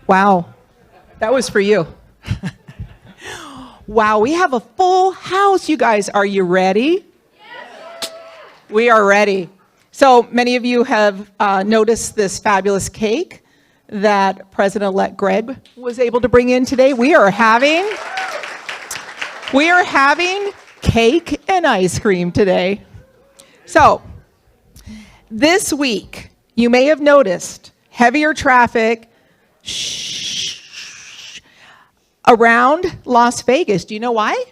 Wow, that was for you. Wow, we have a full house, you guys. Are you ready? Yes. We are ready. So many of you have noticed this fabulous cake that President-elect Greg was able to bring in today. We are having cake and ice cream today. So this week, you may have noticed heavier traffic around Las Vegas. Do you know why?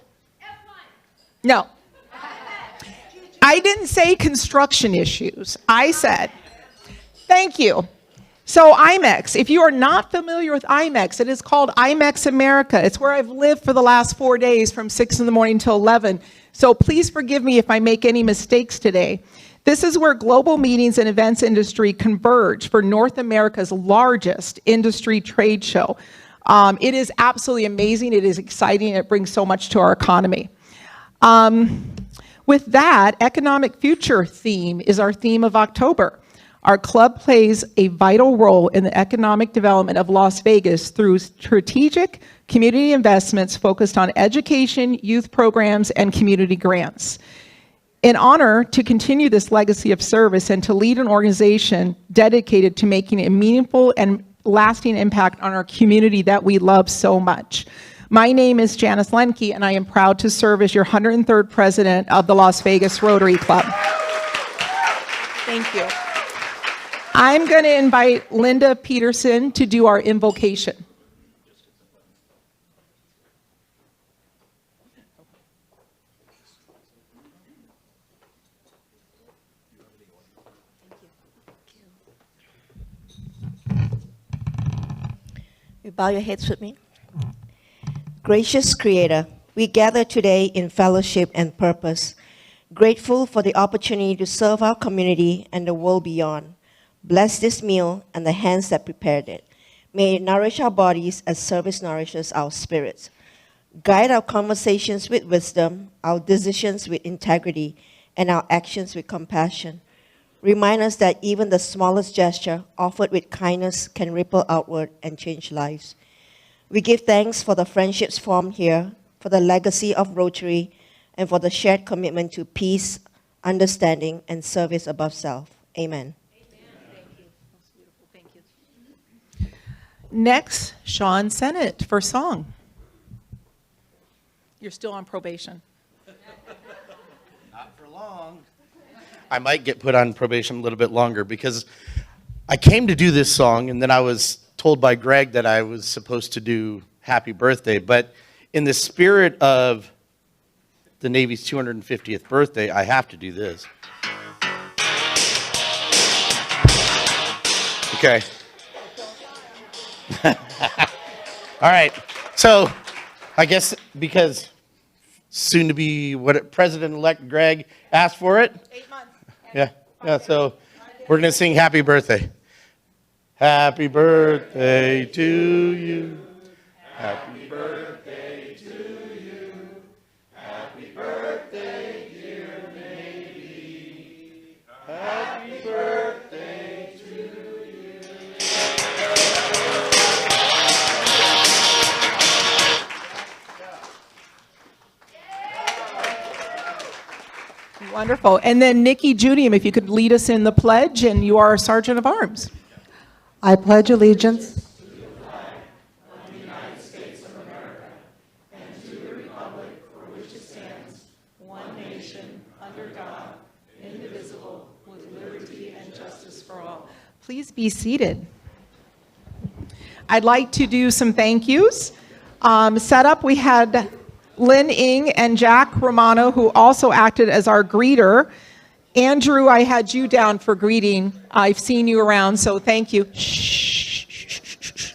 No. I didn't say construction issues. I said, thank you. So IMEX, if you are not familiar with IMEX, it is called IMEX America. It's where I've lived for the last 4 days from 6 in the morning till 11. So please forgive me if I make any mistakes today. This is where global meetings and events industry converge for North America's largest industry trade show. It is absolutely amazing. It is exciting. It brings so much to our economy. With that, economic future theme is our theme of October. Our club plays a vital role in the economic development of Las Vegas through strategic community investments focused on education, youth programs, and community grants. In honor to continue this legacy of service and to lead an organization dedicated to making a meaningful and lasting impact on our community that we love so much. My name is Janice Lenke, and I am proud to serve as your 103rd president of the Las Vegas Rotary Club. Thank you. I'm going to invite Linda Peterson to do our invocation. You bow your heads with me. Gracious Creator, we gather today in fellowship and purpose, grateful for the opportunity to serve our community and the world beyond. Bless this meal and the hands that prepared it. May it nourish our bodies as service nourishes our spirits. Guide our conversations with wisdom, our decisions with integrity, and our actions with compassion. Remind us that even the smallest gesture offered with kindness can ripple outward and change lives. We give thanks for the friendships formed here, for the legacy of Rotary, and for the shared commitment to peace, understanding, and service above self. Amen. Next, Sean Sennett for song. You're still on probation. Not for long. I might get put on probation a little bit longer because I came to do this song and then I was told by Greg that I was supposed to do Happy Birthday. But in the spirit of the Navy's 250th birthday, I have to do this. Okay. All right, so I guess because soon to be what President-elect Greg asked for it. 8 months. Yeah. So we're gonna sing Happy Birthday. Happy birthday to you. Happy birthday to you. Happy birthday, dear Navy. Happy birthday to you. Wonderful. And then Nikki Judium, if you could lead us in the pledge, and you are a Sergeant of Arms. I pledge allegiance to the flag of the United States of America and to the republic for which it stands, one nation, under God, indivisible, with liberty and justice for all. Please be seated. I'd like to do some thank yous. Set up, we had Lynn Ng and Jack Romano, who also acted as our greeter. Andrew, I had you down for greeting. I've seen you around, so thank you. Shh.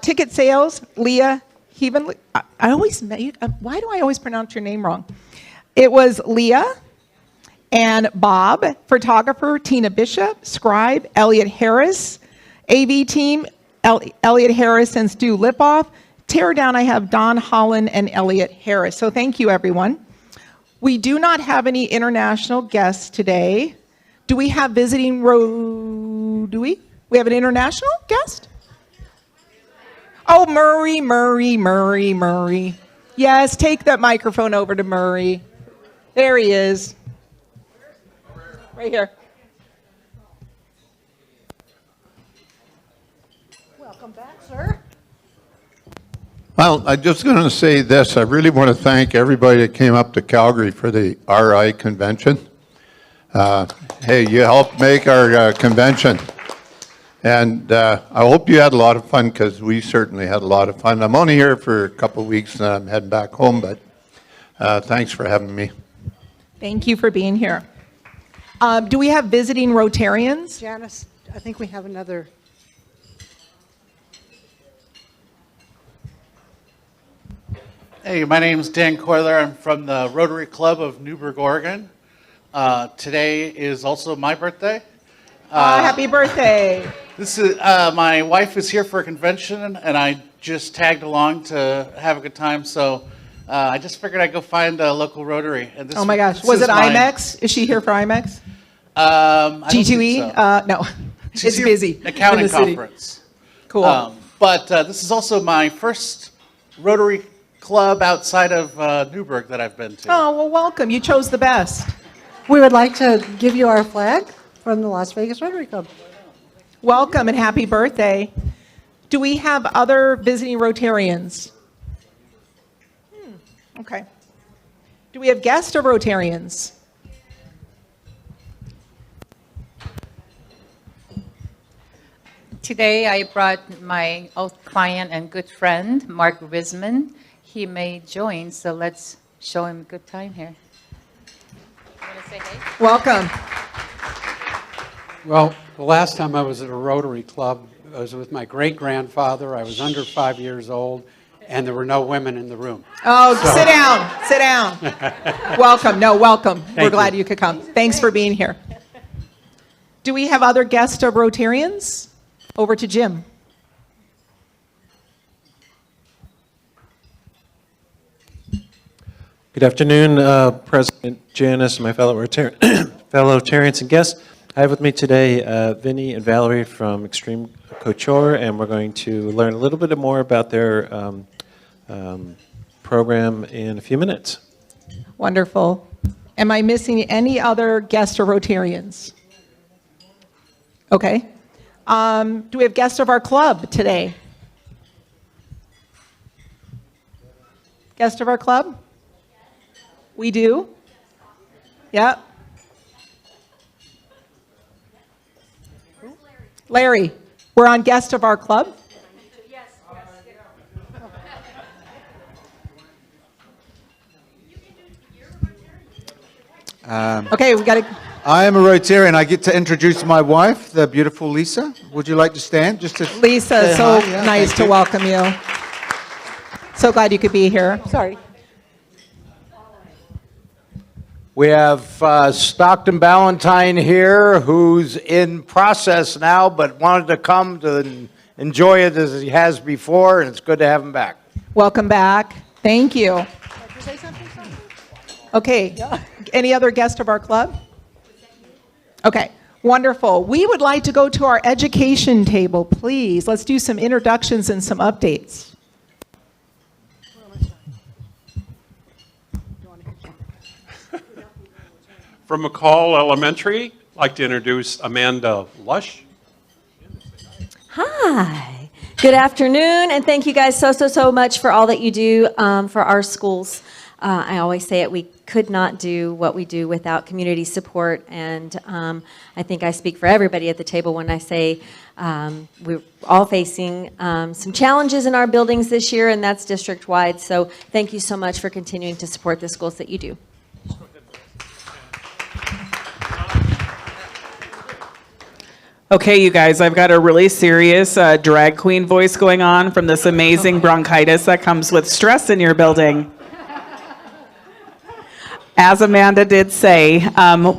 Ticket sales, Leah Heavenly. Why do I always pronounce your name wrong? It was Leah and Bob. Photographer, Tina Bishop. Scribe, Elliot Harris. AV team, Elliot Harris and Stu Lipoff. Tear down, I have Don Holland and Elliot Harris. So thank you, everyone. We do not have any international guests today. Do we have visiting do we? We have an international guest? Oh, Murray. Yes, take that microphone over to Murray. There he is. Right here. Welcome back, sir. Well, I'm just going to say this. I really want to thank everybody that came up to Calgary for the RI convention. Hey, you helped make our convention. And I hope you had a lot of fun, because we certainly had a lot of fun. I'm only here for a couple of weeks and I'm heading back home, but thanks for having me. Thank you for being here. Do we have visiting Rotarians? Janice, I think we have another. Hey, my name's Dan Coiler. I'm from the Rotary Club of Newburgh, Oregon. Today is also my birthday. Happy birthday. This is my wife is here for a convention, and I just tagged along to have a good time. So I just figured I'd go find a local Rotary. And this, Oh my gosh, this was is it my- IMEX? Is she here for IMEX? I don't think G2E? so. No, She's it's here busy. for an accounting in the city. conference. Cool. But this is also my first Rotary club outside of Newburgh that I've been to. Oh, well, welcome. You chose the best. We would like to give you our flag from the Las Vegas Rotary Club. Welcome and happy birthday. Do we have other visiting Rotarians? Okay. Do we have guests or Rotarians? Today, I brought my old client and good friend, Mark Risman. He may join, so let's show him a good time here. You want to say hey? Welcome. Well, the last time I was at a Rotary Club, I was with my great-grandfather. I was under 5 years old, and there were no women in the room. Oh, sit down. Sit down. Welcome. No, welcome. We're glad you could come. Thanks for being here. Do we have other guests or Rotarians? Over to Jim. Good afternoon, President Janice and my fellow Rotarians and guests. I have with me today Vinny and Valerie from Extreme Couture, and we're going to learn a little bit more about their program in a few minutes. Wonderful. Am I missing any other guests or Rotarians? Okay. Do we have guests of our club today? Guest of our club? We do? Yep. Larry, we're on guest of our club? Okay, we got to. I am a Rotarian. I get to introduce my wife, the beautiful Lisa. Would you like to stand? Just to Lisa, say so hi? Yeah, nice thank to you. welcome you. So glad you could be here. Sorry. We have Stockton Ballantyne here, who's in process now, but wanted to come to enjoy it as he has before, and it's good to have him back. Welcome back. Thank you. Okay. Any other guest of our club? Okay. Wonderful. We would like to go to our education table, please. Let's do some introductions and some updates. From McCall Elementary, I'd like to introduce Amanda Lush. Hi. Good afternoon, and thank you guys so much for all that you do for our schools. I always say it, we could not do what we do without community support, and I think I speak for everybody at the table when I say we're all facing some challenges in our buildings this year, and that's district-wide, so thank you so much for continuing to support the schools that you do. Okay, you guys, I've got a really serious drag queen voice going on from this amazing bronchitis that comes with stress in your building. As Amanda did say,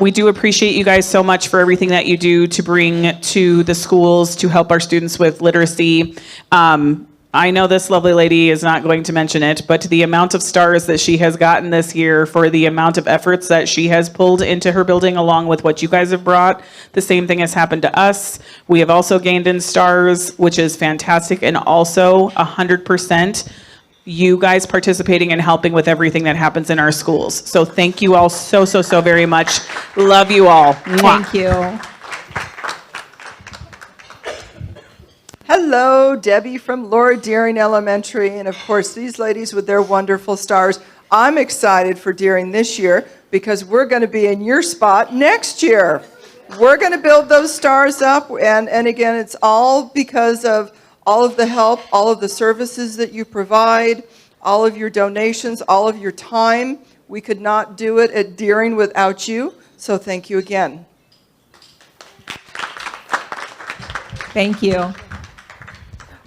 we do appreciate you guys so much for everything that you do to bring to the schools to help our students with literacy. I know this lovely lady is not going to mention it, but the amount of stars that she has gotten this year for the amount of efforts that she has pulled into her building along with what you guys have brought, the same thing has happened to us. We have also gained in stars, which is fantastic, and also 100% you guys participating and helping with everything that happens in our schools. So thank you all so, so, so very much. Love you all. Mwah. Thank you. Hello, Debbie from Laura Deering Elementary, and of course, these ladies with their wonderful stars. I'm excited for Deering this year because we're going to be in your spot next year. We're going to build those stars up, and again, it's all because of all of the help, all of the services that you provide, all of your donations, all of your time. We could not do it at Deering without you, so thank you again. Thank you.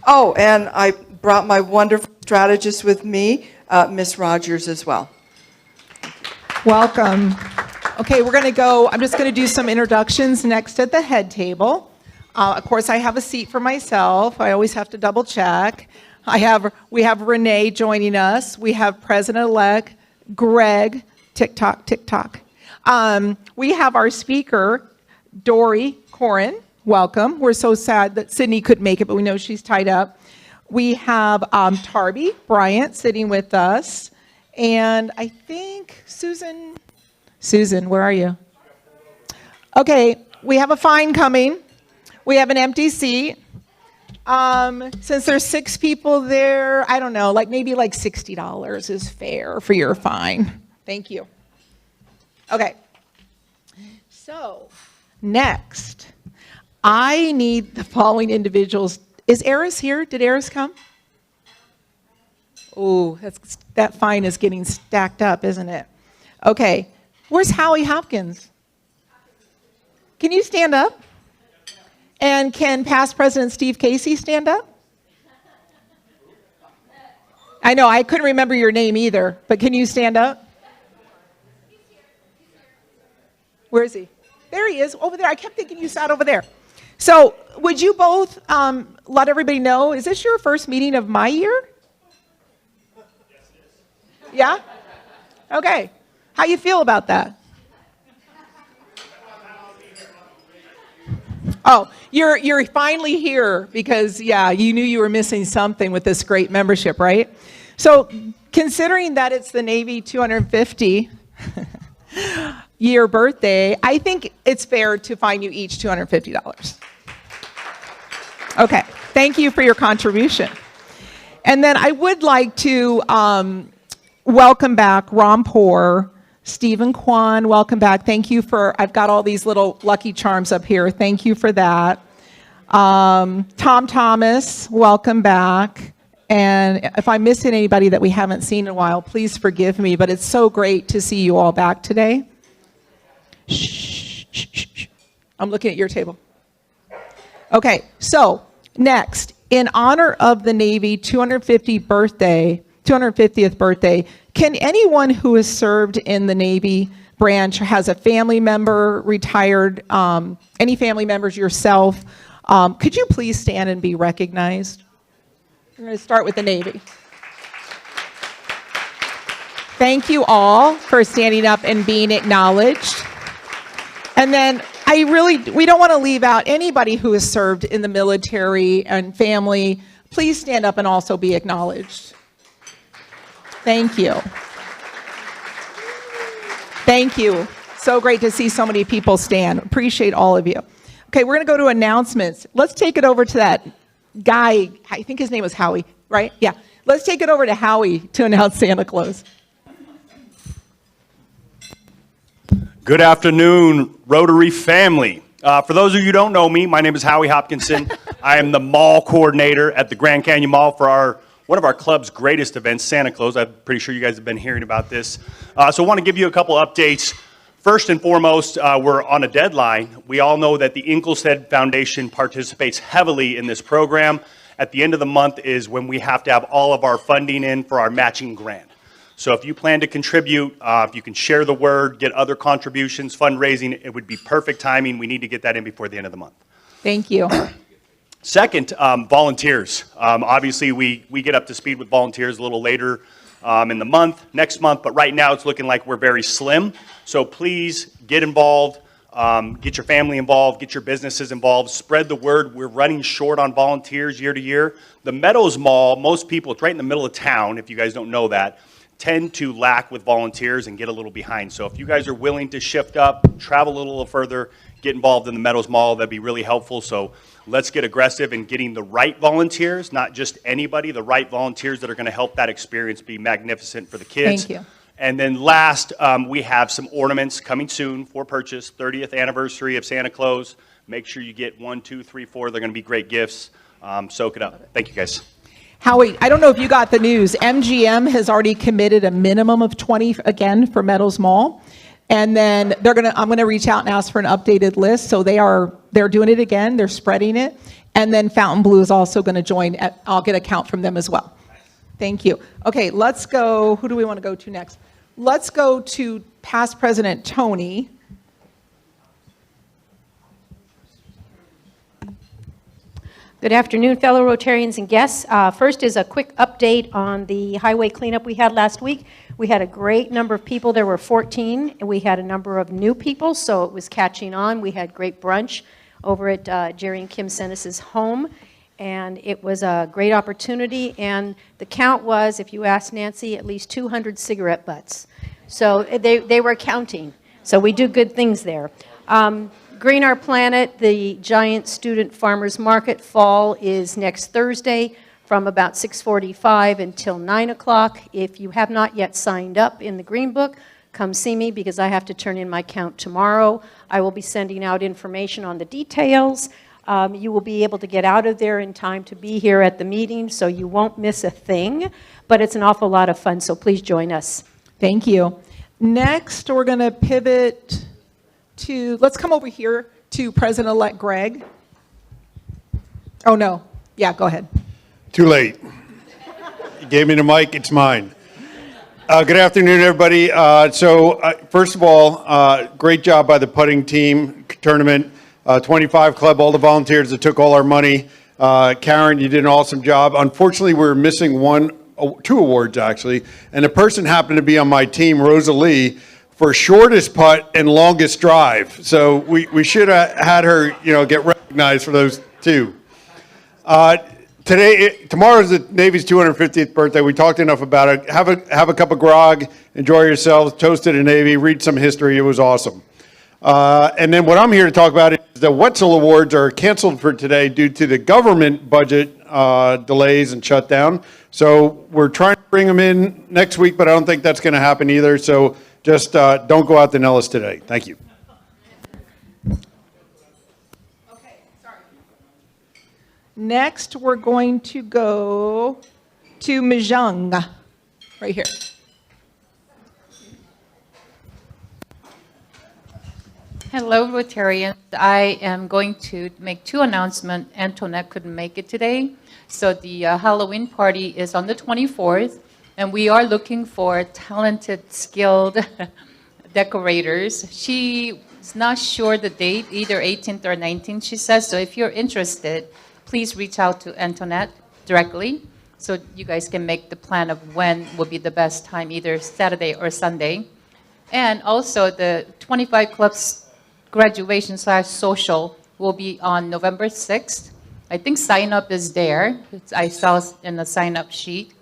Oh, and I brought my wonderful strategist with me, Miss Rogers, as well. Welcome. Okay, we're going to go, I'm just going to do some introductions next at the head table. Of course, I have a seat for myself. I always have to double check. We have Renee joining us. We have President-elect Greg, tick-tock, tick-tock. We have our speaker, Dory Corin. Welcome. We're so sad that Sydney couldn't make it, but we know she's tied up. We have Tarby Bryant sitting with us. And I think Susan, where are you? Okay, we have a fine coming. We have an empty seat. Since there's 6 people there, I don't know, maybe $60 is fair for your fine. Thank you. Okay. So, next. I need the following individuals. Is Eris here? Did Eris come? Oh, that fine is getting stacked up, isn't it? Okay. Where's Howie Hopkins? Can you stand up? And can past President Steve Casey stand up? I know, I couldn't remember your name either, but can you stand up? Where is he? There he is, over there. I kept thinking you sat over there. So would you both let everybody know, is this your first meeting of my year? Yeah? Okay. How you feel about that? Oh, you're finally here because, yeah, you knew you were missing something with this great membership, right? So considering that it's the Navy 250 year birthday, I think it's fair to fine you each $250. Okay, thank you for your contribution. And then I would like to welcome back Rampur, Stephen Kwan, welcome back. Thank you for, I've got all these little lucky charms up here. Thank you for that. Tom Thomas, welcome back. And if I'm missing anybody that we haven't seen in a while, please forgive me, but it's so great to see you all back today. Shh, shh, shh, shh. I'm looking at your table. Okay, so next, in honor of the Navy 250th birthday, can anyone who has served in the Navy branch, has a family member, retired, any family members yourself, could you please stand and be recognized? We're going to start with the Navy. Thank you all for standing up and being acknowledged. And then we don't want to leave out anybody who has served in the military and family. Please stand up and also be acknowledged. Thank you. Thank you. So great to see so many people stand. Appreciate all of you. Okay, we're going to go to announcements. Let's take it over to that guy. I think his name was Howie, right? Yeah. Let's take it over to Howie to announce Santa Claus. Good afternoon, Rotary family. For those of you who don't know me, my name is Howie Hopkinson. I am the mall coordinator at the Grand Canyon Mall for one of our club's greatest events, Santa Claus. I'm pretty sure you guys have been hearing about this. So I want to give you a couple updates. First and foremost, we're on a deadline. We all know that the Ingleshead Foundation participates heavily in this program. At the end of the month is when we have to have all of our funding in for our matching grant. So if you plan to contribute, if you can share the word, get other contributions, fundraising, it would be perfect timing. We need to get that in before the end of the month. Thank you. Second, volunteers. Obviously, we get up to speed with volunteers a little later in the month, next month, but right now it's looking like we're very slim. So please get involved, get your family involved, get your businesses involved, spread the word. We're running short on volunteers year to year. The Meadows Mall, most people, it's right in the middle of town, if you guys don't know that, tend to lack with volunteers and get a little behind. So if you guys are willing to shift up, travel a little further, get involved in the Meadows Mall, that'd be really helpful. So let's get aggressive in getting the right volunteers, not just anybody, the right volunteers that are going to help that experience be magnificent for the kids. Thank you. And then last, we have some ornaments coming soon for purchase, 30th anniversary of Santa Claus. Make sure you get 1, 2, 3, 4. They're going to be great gifts. Soak it up. Thank you, guys. Howie, I don't know if you got the news. MGM has already committed a minimum of 20 again for Meadows Mall. And then I'm gonna reach out and ask for an updated list. So they're doing it again, they're spreading it. And then Fountain Blue is also gonna join. I'll get a count from them as well. Thank you. Okay, let's go, who do we wanna go to next? Let's go to past President Tony. Good afternoon, fellow Rotarians and guests. First is a quick update on the highway cleanup we had last week. We had a great number of people. There were 14, and we had a number of new people, so it was catching on. We had great brunch over at Jerry and Kim Senis's home, and it was a great opportunity. And the count was, if you ask Nancy, at least 200 cigarette butts. So they were counting. So we do good things there. Green Our Planet, the giant student farmers market fall is next Thursday from about 6:45 until 9 o'clock. If you have not yet signed up in the Green Book, come see me because I have to turn in my count tomorrow. I will be sending out information on the details. You will be able to get out of there in time to be here at the meeting, so you won't miss a thing, but it's an awful lot of fun, so please join us. Thank you. Next, we're gonna pivot to, let's come over here to President-elect Greg. Oh, no. Yeah, go ahead. Too late. You gave me the mic, it's mine. Good afternoon, everybody. First of all, great job by the putting team tournament, 25 club, all the volunteers that took all our money. Karen, you did an awesome job. Unfortunately, we're missing two awards, actually, and the person happened to be on my team, Rosalie, for shortest putt and longest drive. So we should have had her, get recognized for those two. Tomorrow's the Navy's 250th birthday. We talked enough about it. Have a cup of grog, enjoy yourselves, toast to the Navy, read some history. It was awesome. And then what I'm here to talk about is the Wetzel Awards are canceled for today due to the government budget delays and shutdown. So we're trying to bring them in next week, but I don't think that's going to happen either. So just don't go out to Nellis today. Thank you. Next, we're going to go to Mijang, right here. Hello, Rotarians. I am going to make two announcements. Antoinette couldn't make it today. So the Halloween party is on the 24th, and we are looking for talented, skilled decorators. She's not sure the date, either 18th or 19th, she says. So if you're interested, please reach out to Antoinette directly so you guys can make the plan of when will be the best time, either Saturday or Sunday. And also the 25 Clubs graduation/social will be on November 6th. I think sign-up is there. I saw in the sign-up sheet.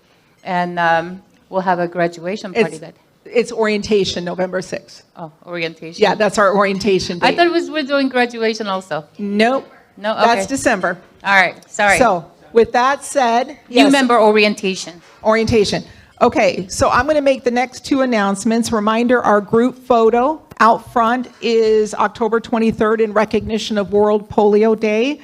And we'll have a graduation party that. It's orientation, November 6th. Oh, orientation. Yeah, that's our orientation date. I thought we're doing graduation also. Nope. No, okay. That's December. All right, sorry. So with that said, New member orientation. Orientation. Okay, so I'm going to make the next two announcements. Reminder, our group photo out front is October 23rd in recognition of World Polio Day,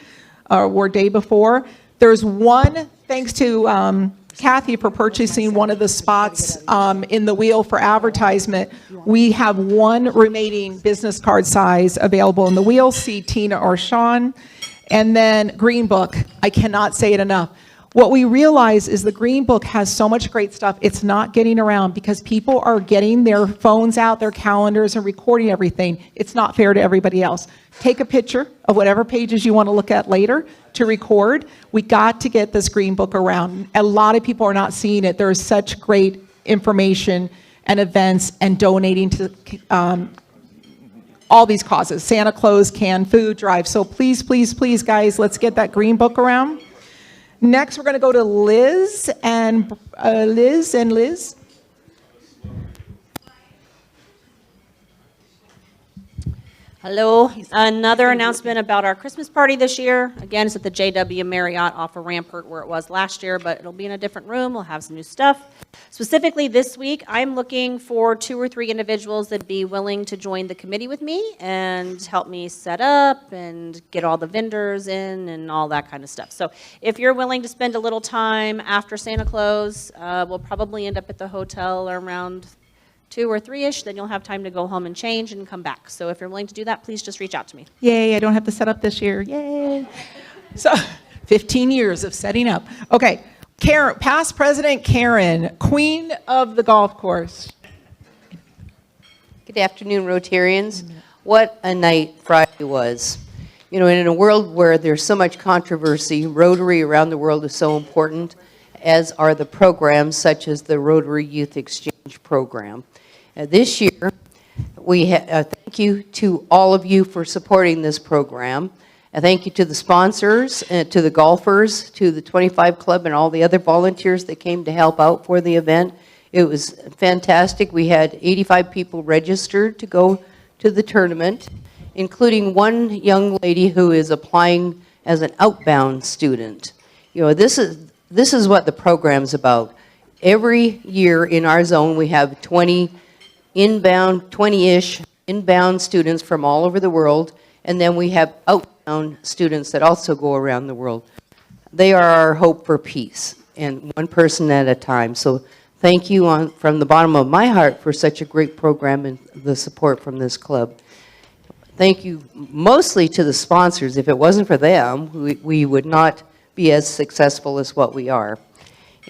or day before. There's one, thanks to Kathy for purchasing one of the spots in the wheel for advertisement. We have one remaining business card size available in the wheel. See Tina or Sean. And then Green Book, I cannot say it enough. What we realize is the Green Book has so much great stuff, it's not getting around because people are getting their phones out, their calendars, and recording everything. It's not fair to everybody else. Take a picture of whatever pages you want to look at later to record. We got to get this Green Book around. A lot of people are not seeing it. There is such great information and events and donating to all these causes, Santa Claus, canned food drive. So please, please, please, guys, let's get that Green Book around. Next, we're going to go to Liz and Liz. Hello. Another announcement about our Christmas party this year. Again, it's at the JW Marriott off of Rampart where it was last year, but it'll be in a different room. We'll have some new stuff. Specifically this week, I'm looking for 2 or 3 individuals that'd be willing to join the committee with me and help me set up and get all the vendors in and all that kind of stuff. So if you're willing to spend a little time after Santa Claus, we'll probably end up at the hotel around 2 or 3-ish, then you'll have time to go home and change and come back. So if you're willing to do that, please just reach out to me. Yay, I don't have to set up this year. Yay. So 15 years of setting up. Okay, Karen, past President Karen, queen of the golf course. Good afternoon, Rotarians. What a night Friday was. You know, in a world where there's so much controversy, Rotary around the world is so important, as are the programs such as the Rotary Youth Exchange Program. This year, we thank you to all of you for supporting this program. Thank you to the sponsors, to the golfers, to the 25 Club, and all the other volunteers that came to help out for the event. It was fantastic. We had 85 people registered to go to the tournament, including one young lady who is applying as an outbound student. You know, this is what the program's about. Every year in our zone, we have 20-ish inbound students from all over the world, and then we have outbound students that also go around the world. They are our hope for peace, and one person at a time. So thank you from the bottom of my heart for such a great program and the support from this club. Thank you mostly to the sponsors. If it wasn't for them, we would not be as successful as what we are.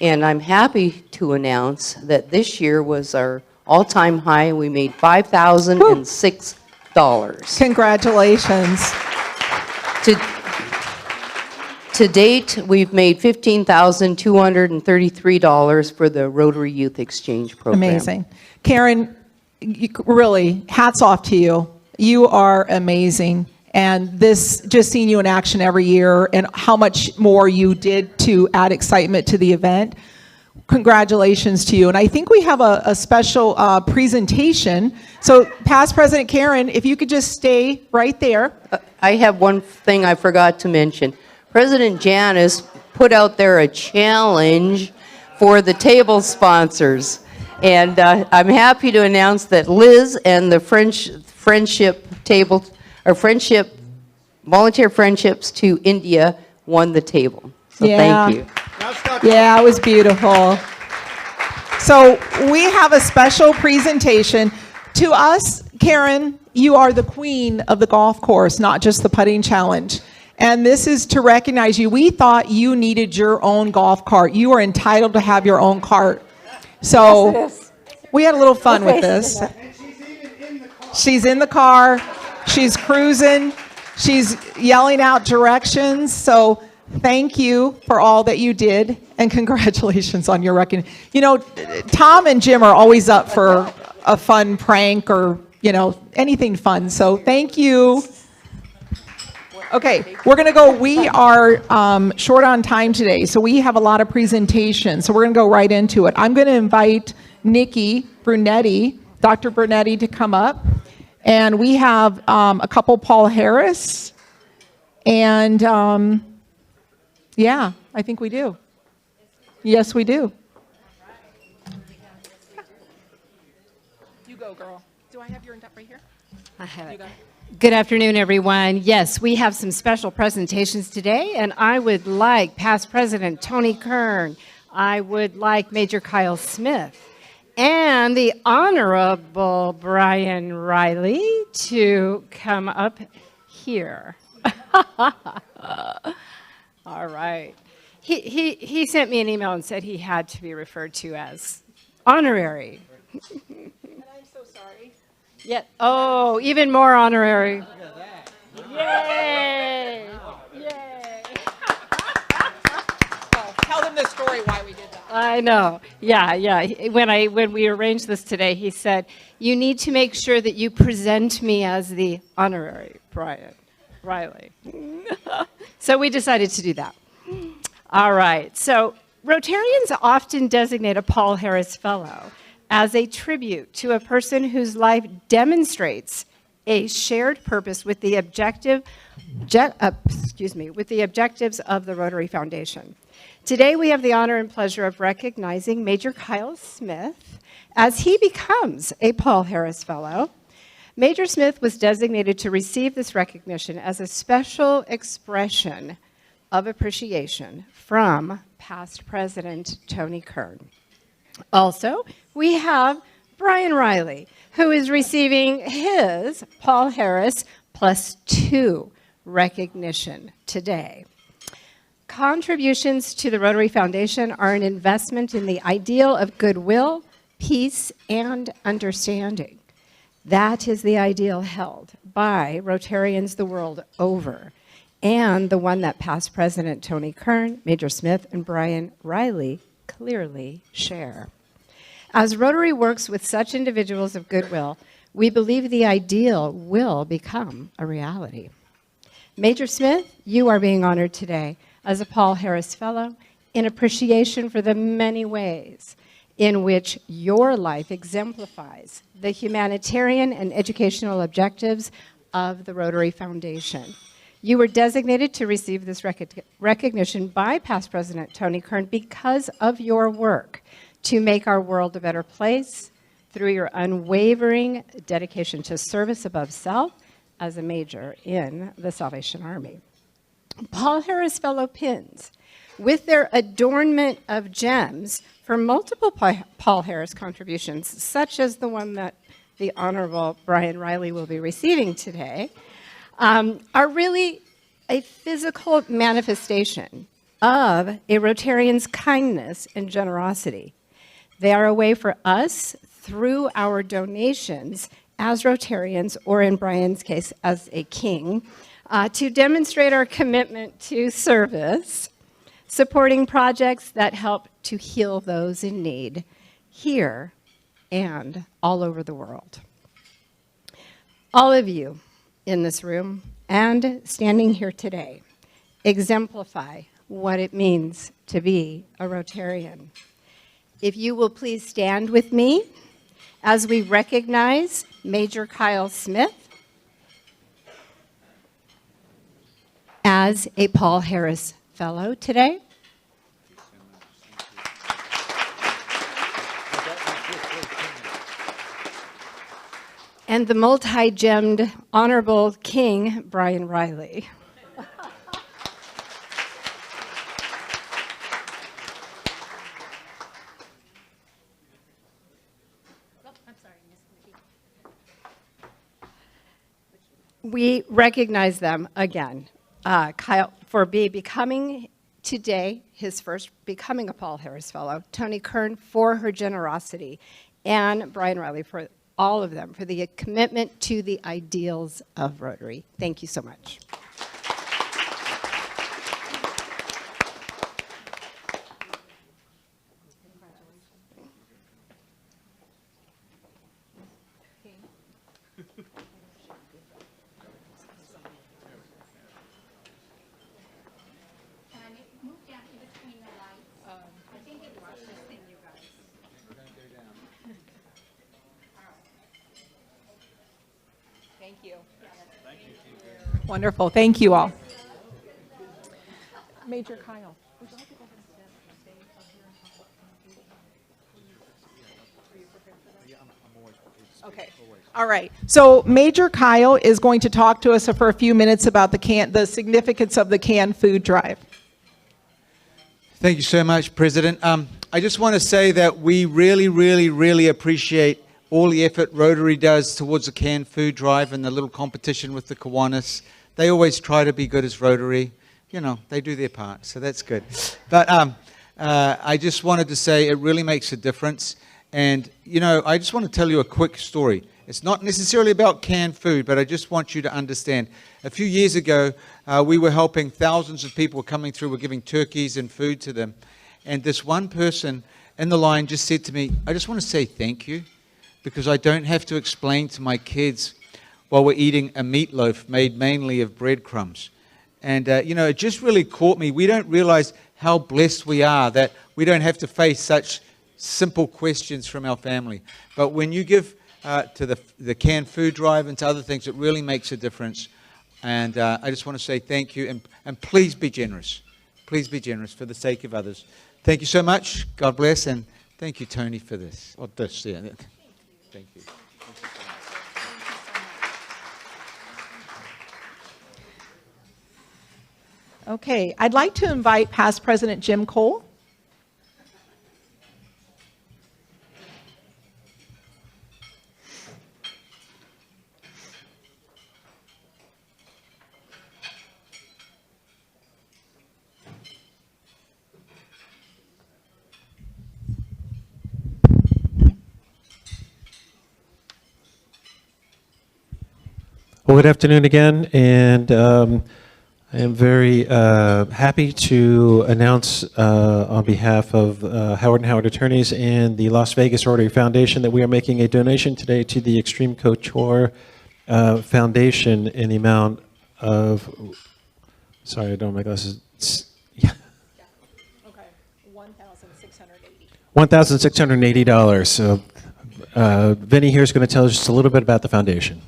And I'm happy to announce that this year was our all-time high. We made $5,006. Congratulations. To date, we've made $15,233 for the Rotary Youth Exchange Program. Amazing. Karen, really, hats off to you. You are amazing. And this, just seeing you in action every year and how much more you did to add excitement to the event, congratulations to you. And I think we have a special presentation. So past President Karen, if you could just stay right there. I have one thing I forgot to mention. President Janice put out there a challenge for the table sponsors. And I'm happy to announce that Liz and the friendship table, or volunteer friendships to India won the table. So thank you. Yeah, it was beautiful. So we have a special presentation. To us, Karen, you are the queen of the golf course, not just the putting challenge. And this is to recognize you. We thought you needed your own golf cart. You are entitled to have your own cart. So we had a little fun with this. She's in the car. She's cruising. She's yelling out directions. So thank you for all that you did, and congratulations on your recognition. You know, Tom and Jim are always up for a fun prank or, you know, anything fun. So thank you. Okay, we're going to go. We are short on time today, so we have a lot of presentations. So we're going to go right into it. I'm going to invite Nikki Brunetti, Dr. Brunetti, to come up. And we have a couple, Paul Harris. And yeah, I think we do. Yes, we do. You go, girl. Do I have your right here? I have it. Good afternoon, everyone. Yes, we have some special presentations today, and I would like past President Tony Kern, I would like Major Kyle Smith, and the Honorable Brian Riley to come up here. All right. He sent me an email and said he had to be referred to as honorary. And I'm so sorry. Yet, oh, even more honorary. Yay! Yay! Tell them the story why we did that. I know. Yeah. When we arranged this today, he said, "You need to make sure that you present me as the honorary Brian Riley." So we decided to do that. All right. So Rotarians often designate a Paul Harris Fellow as a tribute to a person whose life demonstrates a shared purpose with the objectives of the Rotary Foundation. Today we have the honor and pleasure of recognizing Major Kyle Smith as he becomes a Paul Harris Fellow. Major Smith was designated to receive this recognition as a special expression of appreciation from past President Tony Kern. Also, we have Brian Riley, who is receiving his Paul Harris +2 recognition today. Contributions to the Rotary Foundation are an investment in the ideal of goodwill, peace, and understanding. That is the ideal held by Rotarians the world over, and the one that past President Tony Kern, Major Smith, and Brian Riley clearly share. As Rotary works with such individuals of goodwill, we believe the ideal will become a reality. Major Smith, you are being honored today as a Paul Harris Fellow in appreciation for the many ways in which your life exemplifies the humanitarian and educational objectives of the Rotary Foundation. You were designated to receive this recognition by past President Tony Kern because of your work to make our world a better place through your unwavering dedication to service above self as a major in the Salvation Army. Paul Harris Fellow pins, with their adornment of gems for multiple Paul Harris contributions, such as the one that the Honorable Brian Riley will be receiving today, are really a physical manifestation of a Rotarian's kindness and generosity. They are a way for us, through our donations as Rotarians, or in Brian's case, as a king, to demonstrate our commitment to service, supporting projects that help to heal those in need here and all over the world. All of you in this room and standing here today exemplify what it means to be a Rotarian. If you will please stand with me as we recognize Major Kyle Smith as a Paul Harris Fellow today. And the multi-gemmed Honorable King, Brian Riley. We recognize them again. Kyle for becoming today his first becoming a Paul Harris Fellow, Tony Kern for her generosity, and Brian Riley for all of them for the commitment to the ideals of Rotary. Thank you so much. Thank you. Wonderful. Thank you all. Major Kyle. Would you like to go ahead and stay up here and Okay. All right. So Major Kyle is going to talk to us for a few minutes about the significance of the canned food drive. Thank you so much, President. I just want to say that we really appreciate all the effort Rotary does towards the canned food drive and the little competition with the Kiwanis. They always try to be good as Rotary. they do their part, so that's good. But I just wanted to say it really makes a difference. And, I just want to tell you a quick story. It's not necessarily about canned food, but I just want you to understand. A few years ago, we were helping thousands of people coming through. We're giving turkeys and food to them. And this one person in the line just said to me, I just want to say thank you, because I don't have to explain to my kids while we're eating a meatloaf made mainly of breadcrumbs. And, it just really caught me. We don't realize how blessed we are that we don't have to face such simple questions from our family. But when you give to the canned food drive and to other things, it really makes a difference. And I just want to say thank you. And please be generous. Please be generous for the sake of others. Thank you so much. God bless. And thank you, Tony, for this. Or this, yeah. Thank you. Okay, I'd like to invite past President Jim Cole. Well, good afternoon again, and I am very happy to announce on behalf of Howard & Howard Attorneys and the Las Vegas Rotary Foundation that we are making a donation today to the Extreme Couture Foundation in the amount of, sorry, I don't have my glasses. Yeah. Okay, $1,680. $1,680. So Vinny here is going to tell us just a little bit about the foundation.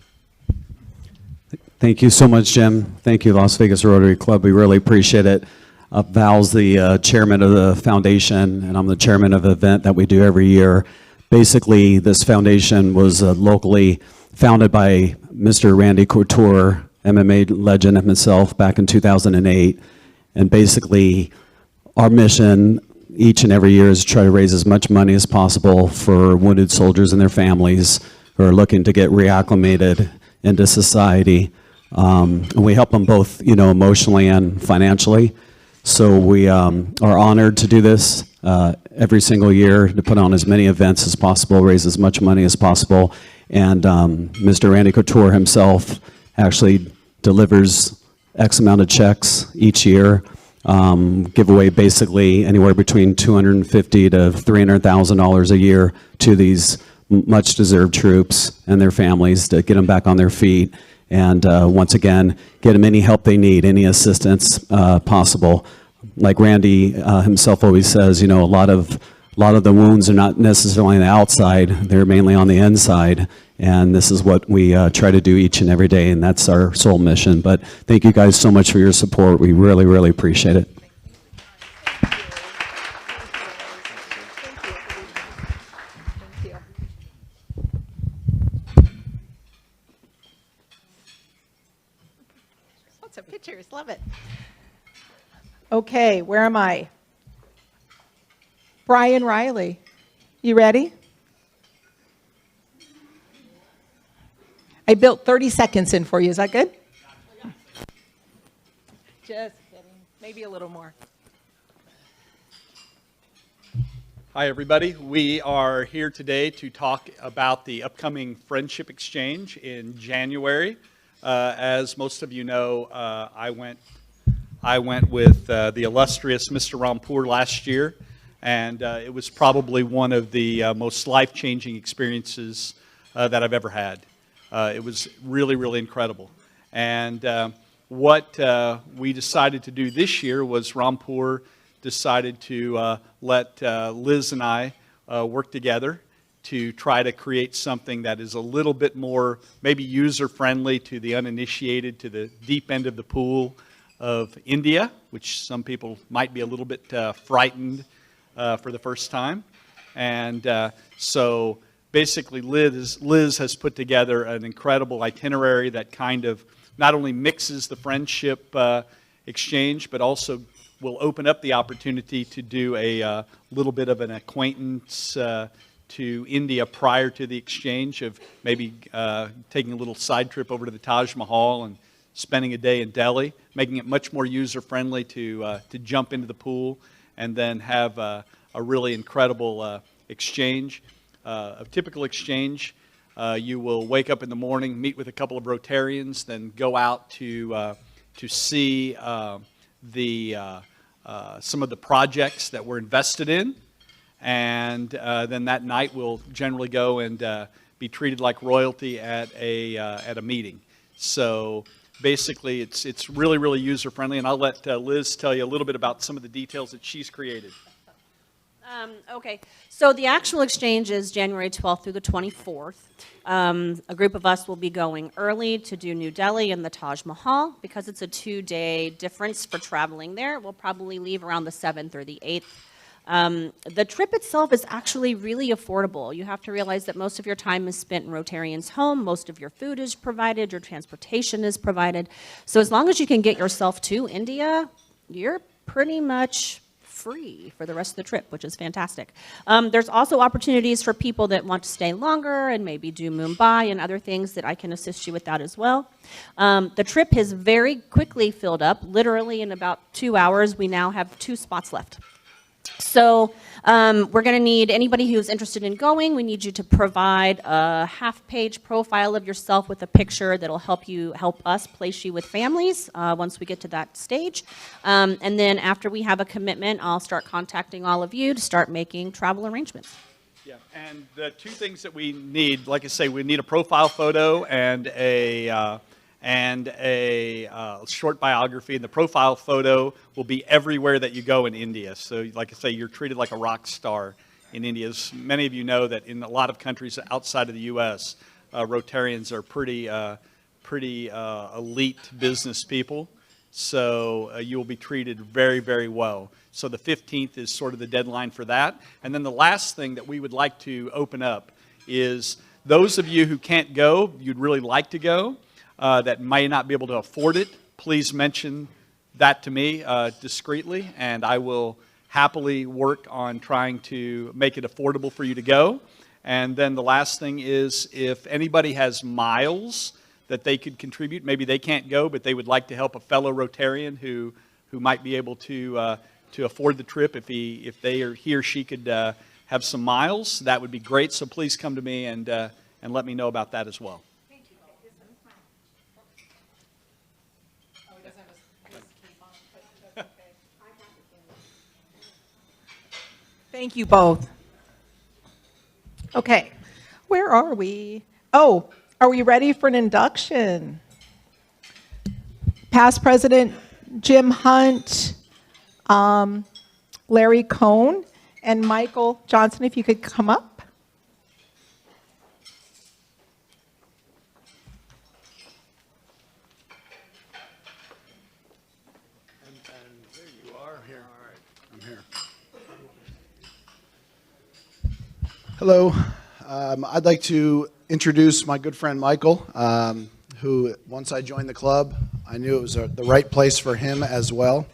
Thank you so much, Jim. Thank you, Las Vegas Rotary Club. We really appreciate it. Val's the chairman of the foundation, and I'm the chairman of the event that we do every year. Basically, this foundation was locally founded by Mr. Randy Couture, MMA legend himself, back in 2008. And basically, our mission each and every year is to try to raise as much money as possible for wounded soldiers and their families who are looking to get reacclimated into society. And we help them both, emotionally and financially. So we are honored to do this every single year, to put on as many events as possible, raise as much money as possible. And Mr. Randy Couture himself actually delivers X amount of checks each year, give away basically anywhere between $250,000 to $300,000 a year to these much deserved troops and their families to get them back on their feet. And once again, get them any help they need, any assistance possible. Like Randy himself always says, a lot of the wounds are not necessarily on the outside; they're mainly on the inside. And this is what we try to do each and every day, and that's our sole mission. But thank you guys so much for your support. We really, really appreciate it. Lots of pictures, love it. Okay, where am I? Brian Riley, you ready? I built 30 seconds in for you, is that good? Just kidding, maybe a little more. Hi, everybody. We are here today to talk about the upcoming Friendship Exchange in January. As most of you know, I went with the illustrious Mr. Rampur last year, and it was probably one of the most life-changing experiences that I've ever had. It was really, really incredible. And what we decided to do this year was Rampur decided to let Liz and I work together to try to create something that is a little bit more maybe user-friendly to the uninitiated, to the deep end of the pool of India, which some people might be a little bit frightened for the first time. And so basically Liz has put together an incredible itinerary that kind of not only mixes the friendship exchange, but also will open up the opportunity to do a little bit of an acquaintance to India prior to the exchange, of maybe taking a little side trip over to the Taj Mahal and spending a day in Delhi, making it much more user-friendly to jump into the pool and then have a really incredible exchange. A typical exchange, you will wake up in the morning, meet with a couple of Rotarians, then go out to see some of the projects that we're invested in, and then that night we'll generally go and be treated like royalty at a meeting. So basically, it's really, really user-friendly, and I'll let Liz tell you a little bit about some of the details that she's created. Okay, so the actual exchange is January 12th through the 24th. A group of us will be going early to do New Delhi and the Taj Mahal. Because it's a 2-day difference for traveling there, we'll probably leave around the 7th or the 8th. The trip itself is actually really affordable. You have to realize that most of your time is spent in Rotarian's home, most of your food is provided, your transportation is provided. So as long as you can get yourself to India, you're pretty much free for the rest of the trip, which is fantastic. There's also opportunities for people that want to stay longer and maybe do Mumbai and other things that I can assist you with that as well. The trip has very quickly filled up. Literally in about 2 hours, we now have 2 spots left. So we're going to need anybody who's interested in going, we need you to provide a half-page profile of yourself with a picture that'll help us place you with families once we get to that stage. And then after we have a commitment, I'll start contacting all of you to start making travel arrangements. Yeah, and the 2 things that we need, like I say, we need a profile photo and a short biography, and the profile photo will be everywhere that you go in India. So like I say, you're treated like a rock star in India. As many of you know that in a lot of countries outside of the U.S., Rotarians are pretty elite business people. So you will be treated very, very well. So the 15th is sort of the deadline for that. And then the last thing that we would like to open up is those of you who can't go, you'd really like to go, that may not be able to afford it, please mention that to me discreetly, and I will happily work on trying to make it affordable for you to go. And then the last thing is, if anybody has miles that they could contribute, maybe they can't go, but they would like to help a fellow Rotarian who might be able to afford the trip, if he or she could have some miles, that would be great. So please come to me and let me know about that as well. Thank you both. Okay, where are we? Oh, are we ready for an induction? Past President Jim Hunt, Larry Cohn, and Michael Johnson, if you could come up. Hello. I'd like to introduce my good friend Michael, who once I joined the club, I knew it was the right place for him as well.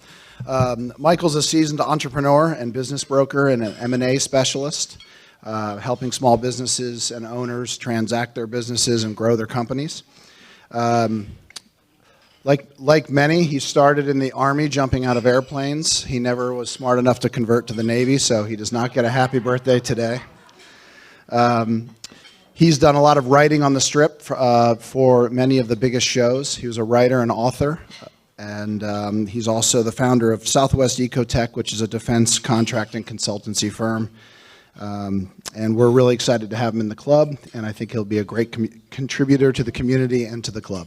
Michael's a seasoned entrepreneur and business broker and an M&A specialist, helping small businesses and owners transact their businesses and grow their companies. Like many, he started in the Army jumping out of airplanes. He never was smart enough to convert to the Navy, so he does not get a happy birthday today. He's done a lot of writing on the strip for many of the biggest shows. He was a writer and author, and he's also the founder of Southwest Ecotech, which is a defense contracting consultancy firm. And we're really excited to have him in the club, and I think he'll be a great contributor to the community and to the club.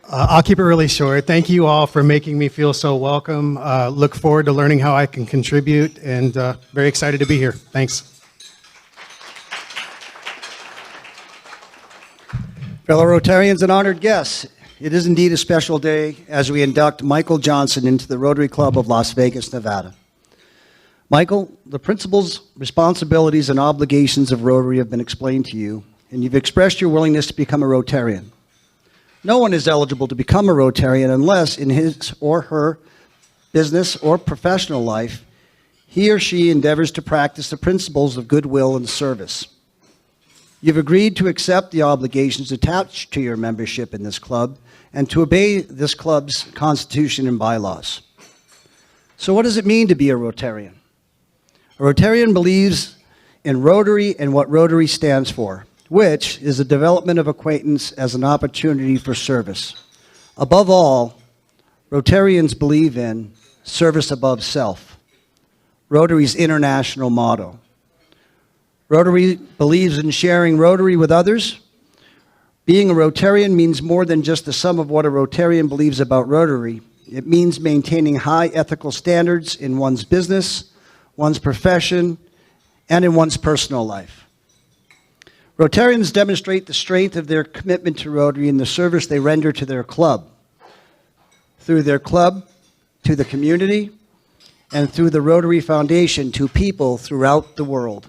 I'll keep it really short. Thank you all for making me feel so welcome. Look forward to learning how I can contribute, and very excited to be here. Thanks. Fellow Rotarians and honored guests, it is indeed a special day as we induct Michael Johnson into the Rotary Club of Las Vegas, Nevada. Michael, the principles, responsibilities, and obligations of Rotary have been explained to you, and you've expressed your willingness to become a Rotarian. No one is eligible to become a Rotarian unless, in his or her business or professional life, he or she endeavors to practice the principles of goodwill and service. You've agreed to accept the obligations attached to your membership in this club and to obey this club's constitution and bylaws. So what does it mean to be a Rotarian? A Rotarian believes in Rotary and what Rotary stands for, which is the development of acquaintance as an opportunity for service. Above all, Rotarians believe in service above self, Rotary's international motto. Rotary believes in sharing Rotary with others. Being a Rotarian means more than just the sum of what a Rotarian believes about Rotary. It means maintaining high ethical standards in one's business, one's profession, and in one's personal life. Rotarians demonstrate the strength of their commitment to Rotary and the service they render to their club, through their club to the community, and through the Rotary Foundation to people throughout the world.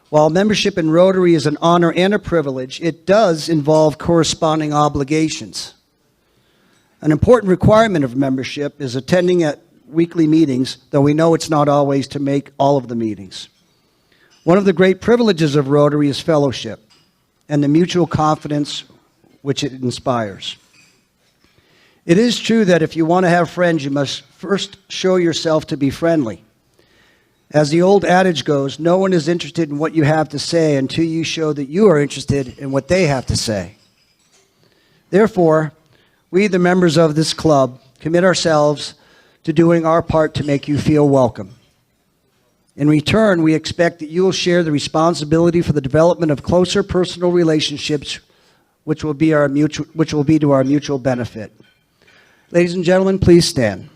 While membership in Rotary is an honor and a privilege, it does involve corresponding obligations. An important requirement of membership is attending at weekly meetings, though we know it's not always to make all of the meetings. One of the great privileges of Rotary is fellowship and the mutual confidence which it inspires. It is true that if you want to have friends, you must first show yourself to be friendly. As the old adage goes, no one is interested in what you have to say until you show that you are interested in what they have to say. Therefore, we, the members of this club, commit ourselves to doing our part to make you feel welcome. In return, we expect that you will share the responsibility for the development of closer personal relationships, which will be to our mutual benefit. Ladies and gentlemen, please stand.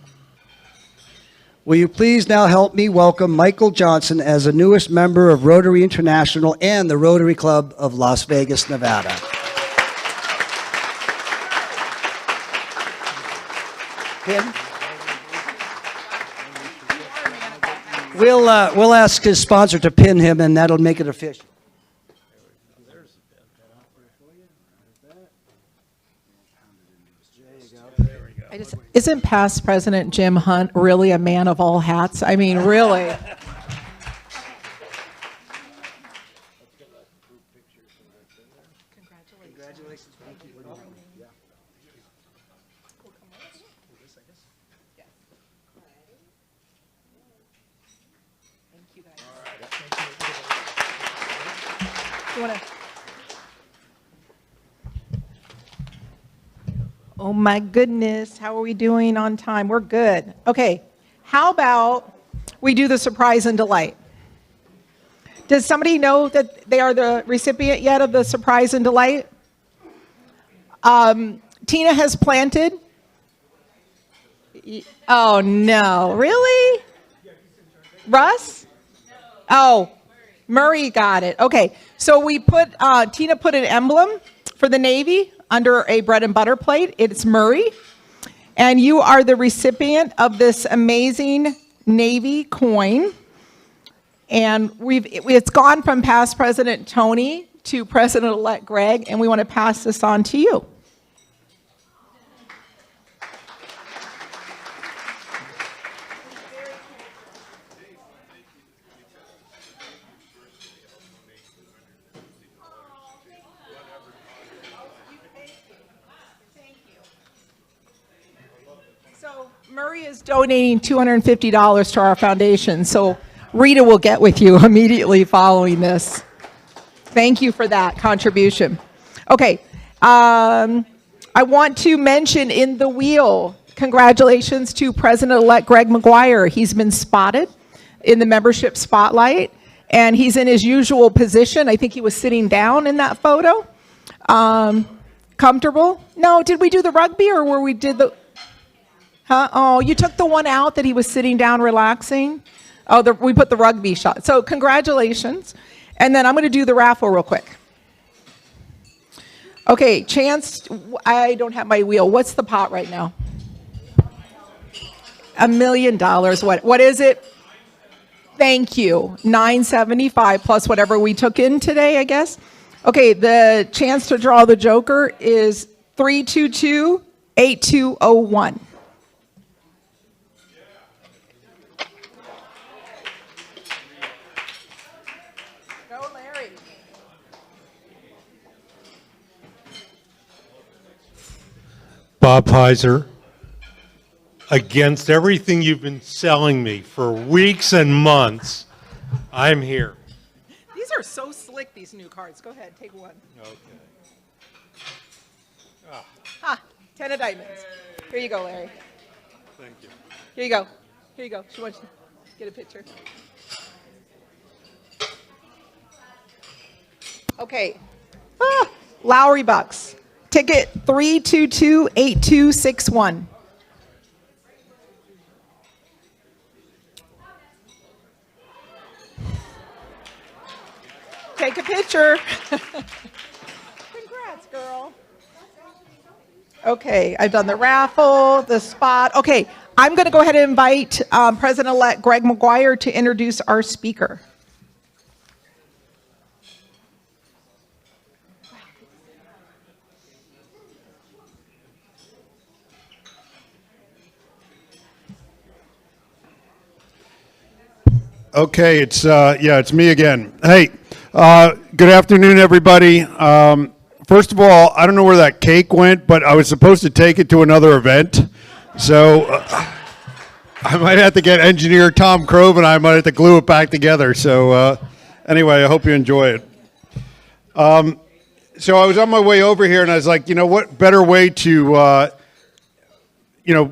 Will you please now help me welcome Michael Johnson as the newest member of Rotary International and the Rotary Club of Las Vegas, Nevada. Pin? We'll ask his sponsor to pin him, and that'll make it official. Isn't past President Jim Hunt really a man of all hats? I mean, really. Congratulations. Thank you. You wanna... Oh my goodness, how are we doing on time? We're good. Okay, how about we do the surprise and delight? Does somebody know that they are the recipient yet of the surprise and delight? Tina has planted. Oh no, really? Russ? Oh, Murray got it. Okay, so we put, Tina put an emblem for the Navy under a bread and butter plate. It's Murray. And you are the recipient of this amazing Navy coin. And it's gone from past President Tony to President-elect Greg, and we want to pass this on to you. So Murray is donating $250 to our foundation, so Rita will get with you immediately following this. Thank you for that contribution. Okay, I want to mention in the wheel, congratulations to President-elect Greg McGuire. He's been spotted in the membership spotlight, and he's in his usual position. I think he was sitting down in that photo. Comfortable? No, did we do the rugby or were we did the... Huh? Oh, you took the one out that he was sitting down relaxing? Oh, we put the rugby shot. So congratulations. And then I'm going to do the raffle real quick. Okay, chance, I don't have my wheel. What's the pot right now? $1 million. What is it? Thank you. $975 plus whatever we took in today, I guess. Okay, the chance to draw the joker is 322-8201. Bob Heiser, against everything you've been selling me for weeks and months, I'm here. These are so slick, these new cards. Go ahead, take one. Okay. Ha, 10 of diamonds. Here you go, Larry. Thank you. Here you go. Here you go. She wants you to get a picture. Okay. Lowry Bucks. Ticket 3228261. Take a picture. Congrats, girl. Okay, I've done the raffle, the spot. Okay, I'm going to go ahead and invite President-elect Greg McGuire to introduce our speaker. Okay, it's me again. Hey, good afternoon, everybody. First of all, I don't know where that cake went, but I was supposed to take it to another event, so I might have to get engineer Tom Crove and I might have to glue it back together. So anyway, I hope you enjoy it. So I was on my way over here, and I was like, you know what better way to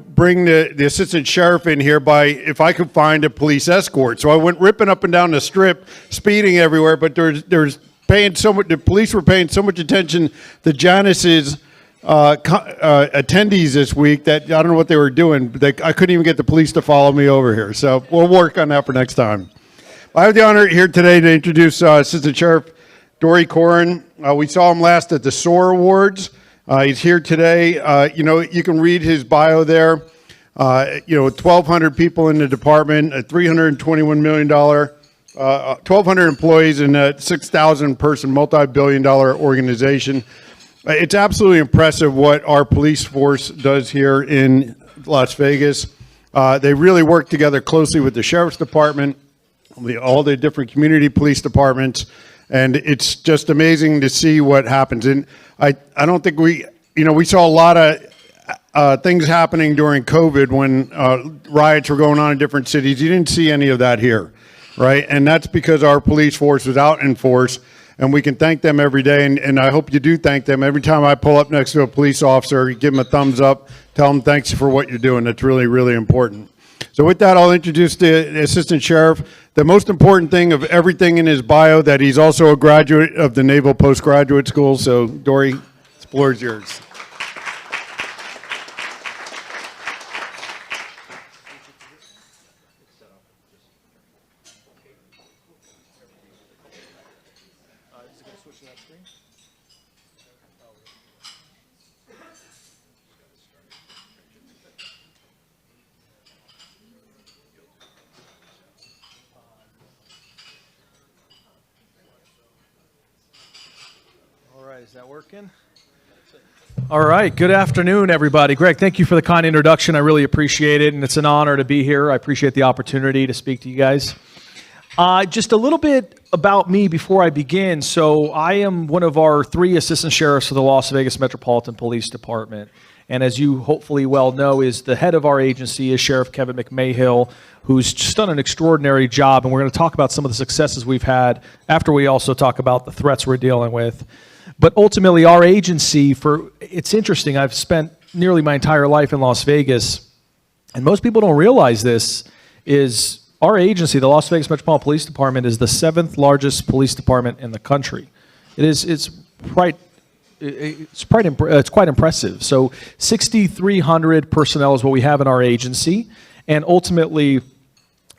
bring the assistant sheriff in here by if I could find a police escort. So I went ripping up and down the strip, speeding everywhere, but there's paying so much, the police were paying so much attention to Janice's attendees this week that I don't know what they were doing. But I couldn't even get the police to follow me over here. So we'll work on that for next time. I have the honor here today to introduce Assistant Sheriff Dory Corin. We saw him last at the SOAR Awards. He's here today. You can read his bio there. 1,200 people in the department, a $321 million, 1,200 employees in a 6,000 person, multi-billion-dollar organization. It's absolutely impressive what our police force does here in Las Vegas. They really work together closely with the sheriff's department, all the different community police departments, and it's just amazing to see what happens. And I don't think we saw a lot of things happening during COVID when riots were going on in different cities. You didn't see any of that here, right? And that's because our police force was out in force, and we can thank them every day. And I hope you do thank them. Every time I pull up next to a police officer, you give them a thumbs up, tell them thanks for what you're doing. That's really, really important. So with that, I'll introduce the Assistant Sheriff. The most important thing of everything in his bio, that he's also a graduate of the Naval Postgraduate School. So Dory, the floor is yours. Is that working? All right. Good afternoon, everybody. Greg, thank you for the kind introduction. I really appreciate it, and it's an honor to be here. I appreciate the opportunity to speak to you guys. Just a little bit about me before I begin. So I am one of our 3 assistant sheriffs for the Las Vegas Metropolitan Police Department. And as you hopefully well know, is the head of our agency is Sheriff Kevin McMahill, who's just done an extraordinary job. And we're going to talk about some of the successes we've had after we also talk about the threats we're dealing with. But ultimately, our agency, it's interesting, I've spent nearly my entire life in Las Vegas, and most people don't realize this, is our agency, the Las Vegas Metropolitan Police Department, is the 7th largest police department in the country. It's quite impressive. So 6,300 personnel is what we have in our agency, and ultimately,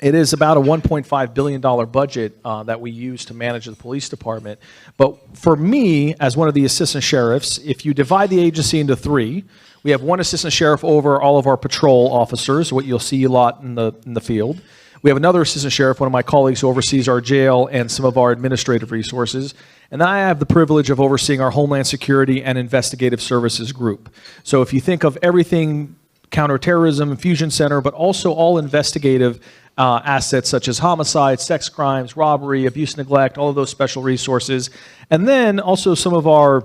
it is about a $1.5 billion budget that we use to manage the police department. But for me, as one of the assistant sheriffs, if you divide the agency into 3, we have 1 assistant sheriff over all of our patrol officers, what you'll see a lot in the field. We have another assistant sheriff, one of my colleagues, who oversees our jail and some of our administrative resources. And then I have the privilege of overseeing our Homeland Security and Investigative Services group. So if you think of everything counterterrorism, infusion center, but also all investigative assets such as homicide, sex crimes, robbery, abuse, neglect, all of those special resources. And then also some of our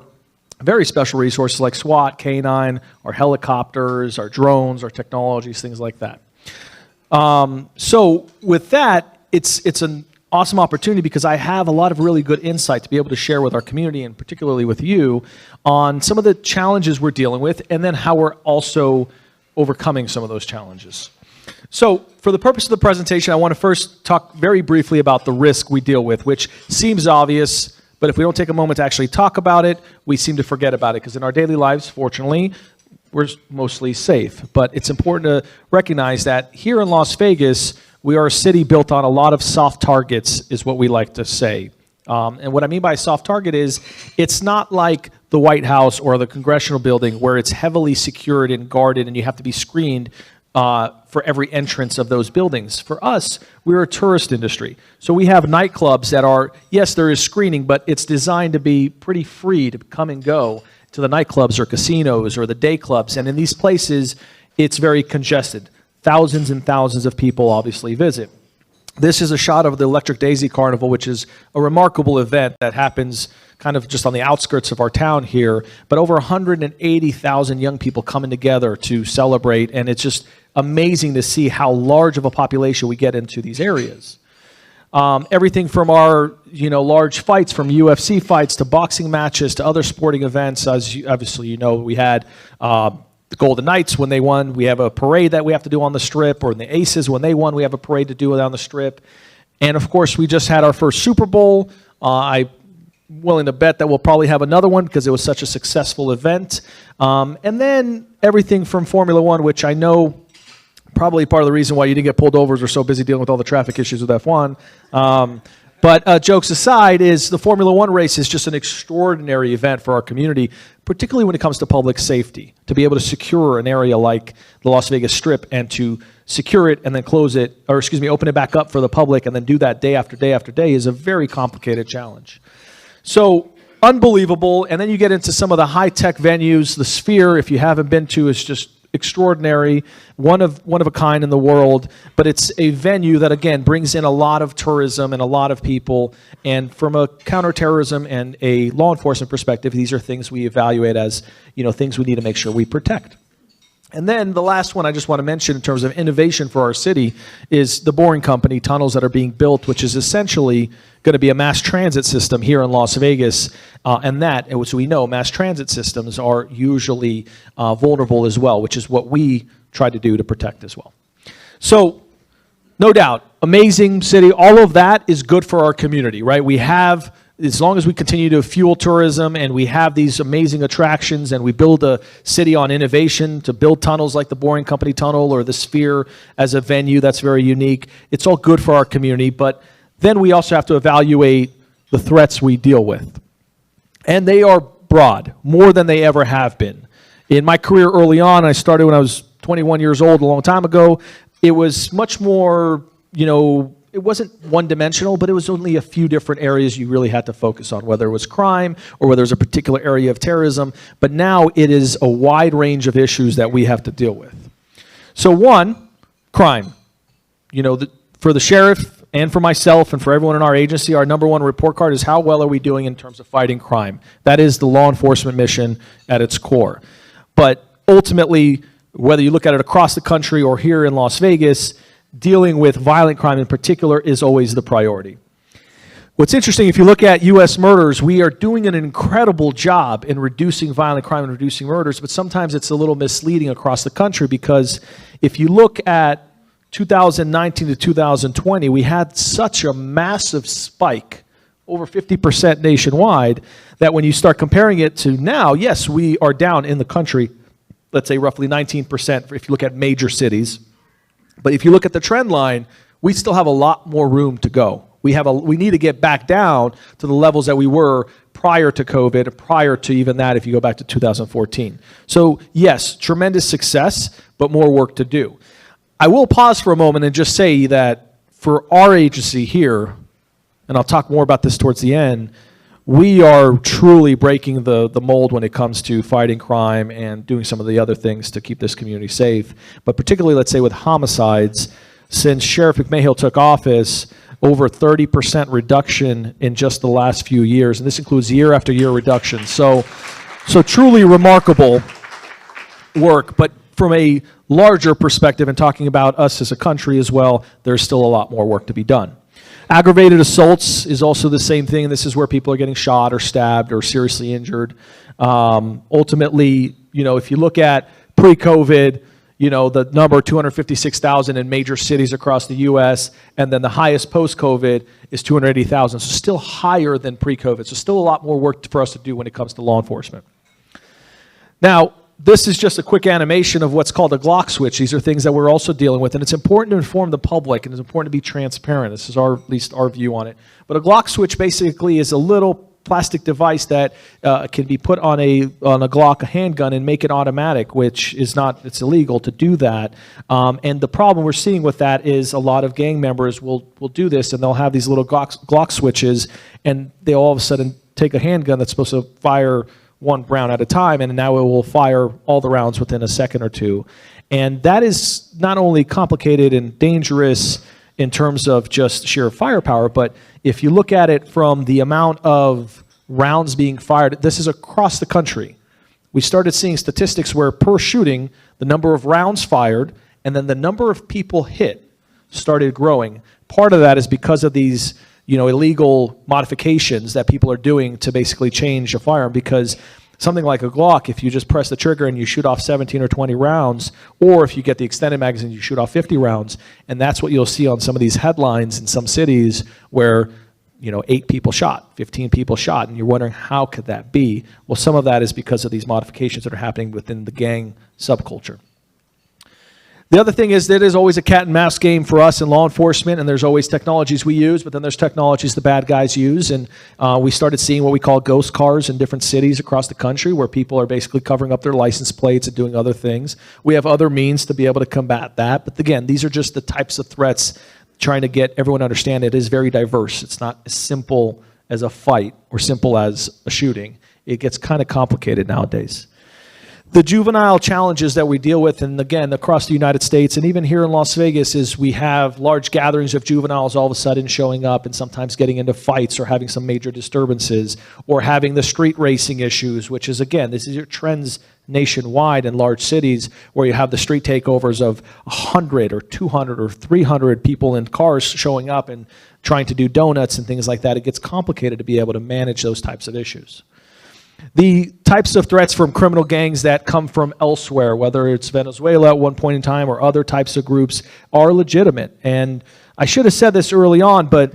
very special resources like SWAT, K9, our helicopters, our drones, our technologies, things like that. So with that, it's an awesome opportunity because I have a lot of really good insight to be able to share with our community and particularly with you on some of the challenges we're dealing with and then how we're also overcoming some of those challenges. So for the purpose of the presentation, I want to first talk very briefly about the risk we deal with, which seems obvious, but if we don't take a moment to actually talk about it, we seem to forget about it because in our daily lives, fortunately, we're mostly safe. But it's important to recognize that here in Las Vegas, we are a city built on a lot of soft targets, is what we like to say. And what I mean by soft target is it's not like the White House or the Congressional Building where it's heavily secured and guarded and you have to be screened for every entrance of those buildings. For us, we're a tourist industry. So we have nightclubs that are, yes, there is screening, but it's designed to be pretty free to come and go to the nightclubs or casinos or the day clubs. And in these places, it's very congested. Thousands and thousands of people obviously visit. This is a shot of the Electric Daisy Carnival, which is a remarkable event that happens kind of just on the outskirts of our town here, but over 180,000 young people coming together to celebrate, and it's just amazing to see how large of a population we get into these areas. Everything from our large fights, from UFC fights to boxing matches to other sporting events, as obviously we had the Golden Knights when they won. We have a parade that we have to do on the Strip, or the Aces when they won, we have a parade to do on the Strip. And of course, we just had our first Super Bowl. I'm willing to bet that we'll probably have another one because it was such a successful event. And then everything from Formula One, which I know probably part of the reason why you didn't get pulled over is we're so busy dealing with all the traffic issues with F1. But jokes aside, is the Formula One race is just an extraordinary event for our community, particularly when it comes to public safety. To be able to secure an area like the Las Vegas Strip and to secure it and then close it, or excuse me, open it back up for the public and then do that day after day after day is a very complicated challenge. So unbelievable. And then you get into some of the high-tech venues. The Sphere, if you haven't been to, is just extraordinary, one of a kind in the world, but it's a venue that again brings in a lot of tourism and a lot of people, and from a counterterrorism and a law enforcement perspective, these are things we evaluate as things we need to make sure we protect. And then the last one I just want to mention in terms of innovation for our city is the Boring Company tunnels that are being built, which is essentially going to be a mass transit system here in Las Vegas. So we know mass transit systems are usually vulnerable as well, which is what we try to do to protect as well. So no doubt, amazing city. All of that is good for our community, right? We have, as long as we continue to fuel tourism and we have these amazing attractions and we build a city on innovation to build tunnels like the Boring Company tunnel or the Sphere as a venue that's very unique, it's all good for our community. But then we also have to evaluate the threats we deal with. And they are broad, more than they ever have been. In my career early on, I started when I was 21 years old, a long time ago, it was much more, it wasn't one-dimensional, but it was only a few different areas you really had to focus on, whether it was crime or whether it was a particular area of terrorism. But now it is a wide range of issues that we have to deal with. So one, crime. For the sheriff and for myself and for everyone in our agency, our number one report card is how well are we doing in terms of fighting crime. That is the law enforcement mission at its core. But ultimately, whether you look at it across the country or here in Las Vegas, dealing with violent crime in particular is always the priority. What's interesting, if you look at U.S. murders, we are doing an incredible job in reducing violent crime and reducing murders, but sometimes it's a little misleading across the country because if you look at 2019 to 2020, we had such a massive spike, over 50% nationwide, that when you start comparing it to now, yes, we are down in the country, let's say roughly 19% if you look at major cities. But if you look at the trend line, we still have a lot more room to go. We need to get back down to the levels that we were prior to COVID, prior to even that if you go back to 2014. So yes, tremendous success, but more work to do. I will pause for a moment and just say that for our agency here, and I'll talk more about this towards the end, we are truly breaking the mold when it comes to fighting crime and doing some of the other things to keep this community safe. But particularly, let's say, with homicides, since Sheriff McMahill took office, over 30% reduction in just the last few years, and this includes year after year reduction. So So truly remarkable work, but from a larger perspective and talking about us as a country as well, there's still a lot more work to be done. Aggravated assaults is also the same thing. This is where people are getting shot or stabbed or seriously injured. Ultimately, if you look at pre-COVID, the number 256,000 in major cities across the U.S., and then the highest post-COVID is 280,000, so still higher than pre-COVID. So still a lot more work for us to do when it comes to law enforcement. Now, this is just a quick animation of what's called a Glock switch. These are things that we're also dealing with, and it's important to inform the public, and it's important to be transparent. This is at least our view on it. But a Glock switch basically is a little plastic device that can be put on a Glock, a handgun, and make it automatic, which is it's illegal to do that. And the problem we're seeing with that is a lot of gang members will do this, and they'll have these little Glock switches, and they all of a sudden take a handgun that's supposed to fire one round at a time, and now it will fire all the rounds within a second or two. And that is not only complicated and dangerous in terms of just sheer firepower, but if you look at it from the amount of rounds being fired, this is across the country. We started seeing statistics where per shooting, the number of rounds fired and then the number of people hit started growing. Part of that is because of these illegal modifications that people are doing to basically change a firearm, because something like a Glock, if you just press the trigger and you shoot off 17 or 20 rounds, or if you get the extended magazine, you shoot off 50 rounds, and that's what you'll see on some of these headlines in some cities where 8 people shot, 15 people shot, and you're wondering how could that be? Well, some of that is because of these modifications that are happening within the gang subculture. The other thing is that it is always a cat and mouse game for us in law enforcement, and there's always technologies we use, but then there's technologies the bad guys use, and we started seeing what we call ghost cars in different cities across the country where people are basically covering up their license plates and doing other things. We have other means to be able to combat that, but again, these are just the types of threats, trying to get everyone to understand it is very diverse. It's not as simple as a fight or simple as a shooting. It gets kind of complicated nowadays. The juvenile challenges that we deal with, and again, across the United States and even here in Las Vegas, is we have large gatherings of juveniles all of a sudden showing up and sometimes getting into fights or having some major disturbances, or having the street racing issues, which is, again, this is your trends nationwide in large cities where you have the street takeovers of 100 or 200 or 300 people in cars showing up and trying to do donuts and things like that. It gets complicated to be able to manage those types of issues. The types of threats from criminal gangs that come from elsewhere, whether it's Venezuela at one point in time or other types of groups, are legitimate. And I should have said this early on, but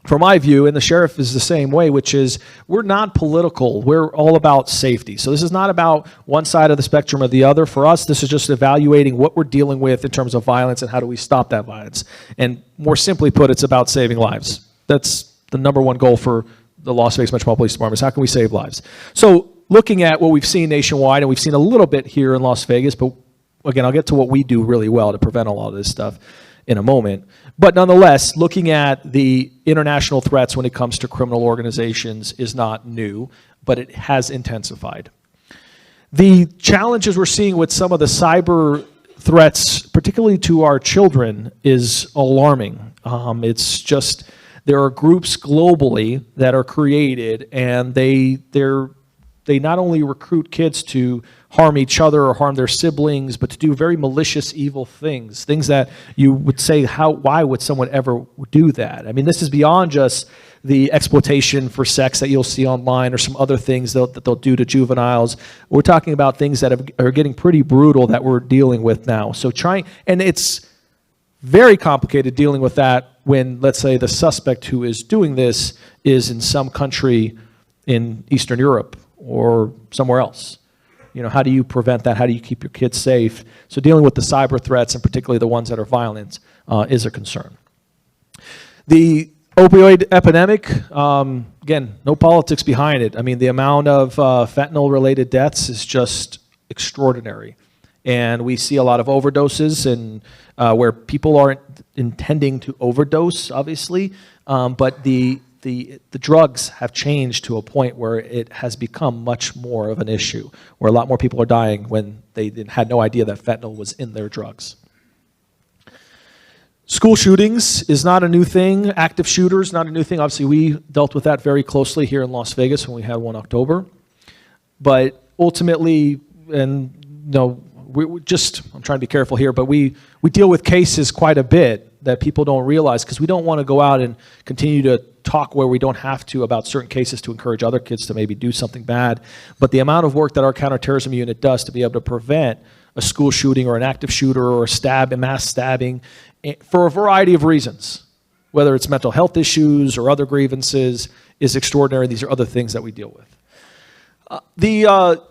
from my view, and the sheriff is the same way, which is we're not political. We're all about safety. So this is not about one side of the spectrum or the other. For us, this is just evaluating what we're dealing with in terms of violence and how do we stop that violence. And more simply put, it's about saving lives. That's the number one goal for the Las Vegas Metropolitan Police Department, is how can we save lives? So looking at what we've seen nationwide, and we've seen a little bit here in Las Vegas, but again, I'll get to what we do really well to prevent a lot of this stuff in a moment. But nonetheless, looking at the international threats when it comes to criminal organizations is not new, but it has intensified. The challenges we're seeing with some of the cyber threats, particularly to our children, is alarming. It's just, there are groups globally that are created, and they not only recruit kids to harm each other or harm their siblings, but to do very malicious, evil things that you would say, why would someone ever do that? I mean, this is beyond just the exploitation for sex that you'll see online or some other things that they'll do to juveniles. We're talking about things that are getting pretty brutal that we're dealing with now. So and it's very complicated dealing with that when, let's say, the suspect who is doing this is in some country in Eastern Europe or somewhere else. How do you prevent that? How do you keep your kids safe? So dealing with the cyber threats, and particularly the ones that are violent, is a concern. The opioid epidemic, again, no politics behind it. I mean, the amount of fentanyl-related deaths is just extraordinary. And we see a lot of overdoses, and where people aren't intending to overdose, obviously, but the drugs have changed to a point where it has become much more of an issue, where a lot more people are dying when they had no idea that fentanyl was in their drugs. School shootings is not a new thing. Active shooters, not a new thing. Obviously, we dealt with that very closely here in Las Vegas when we had one October. but ultimately, and no, we just, I'm trying to be careful here, but we deal with cases quite a bit that people don't realize because we don't want to go out and continue to talk where we don't have to about certain cases to encourage other kids to maybe do something bad. But the amount of work that our counterterrorism unit does to be able to prevent a school shooting or an active shooter or a mass stabbing for a variety of reasons, whether it's mental health issues or other grievances, is extraordinary. These are other things that we deal with. The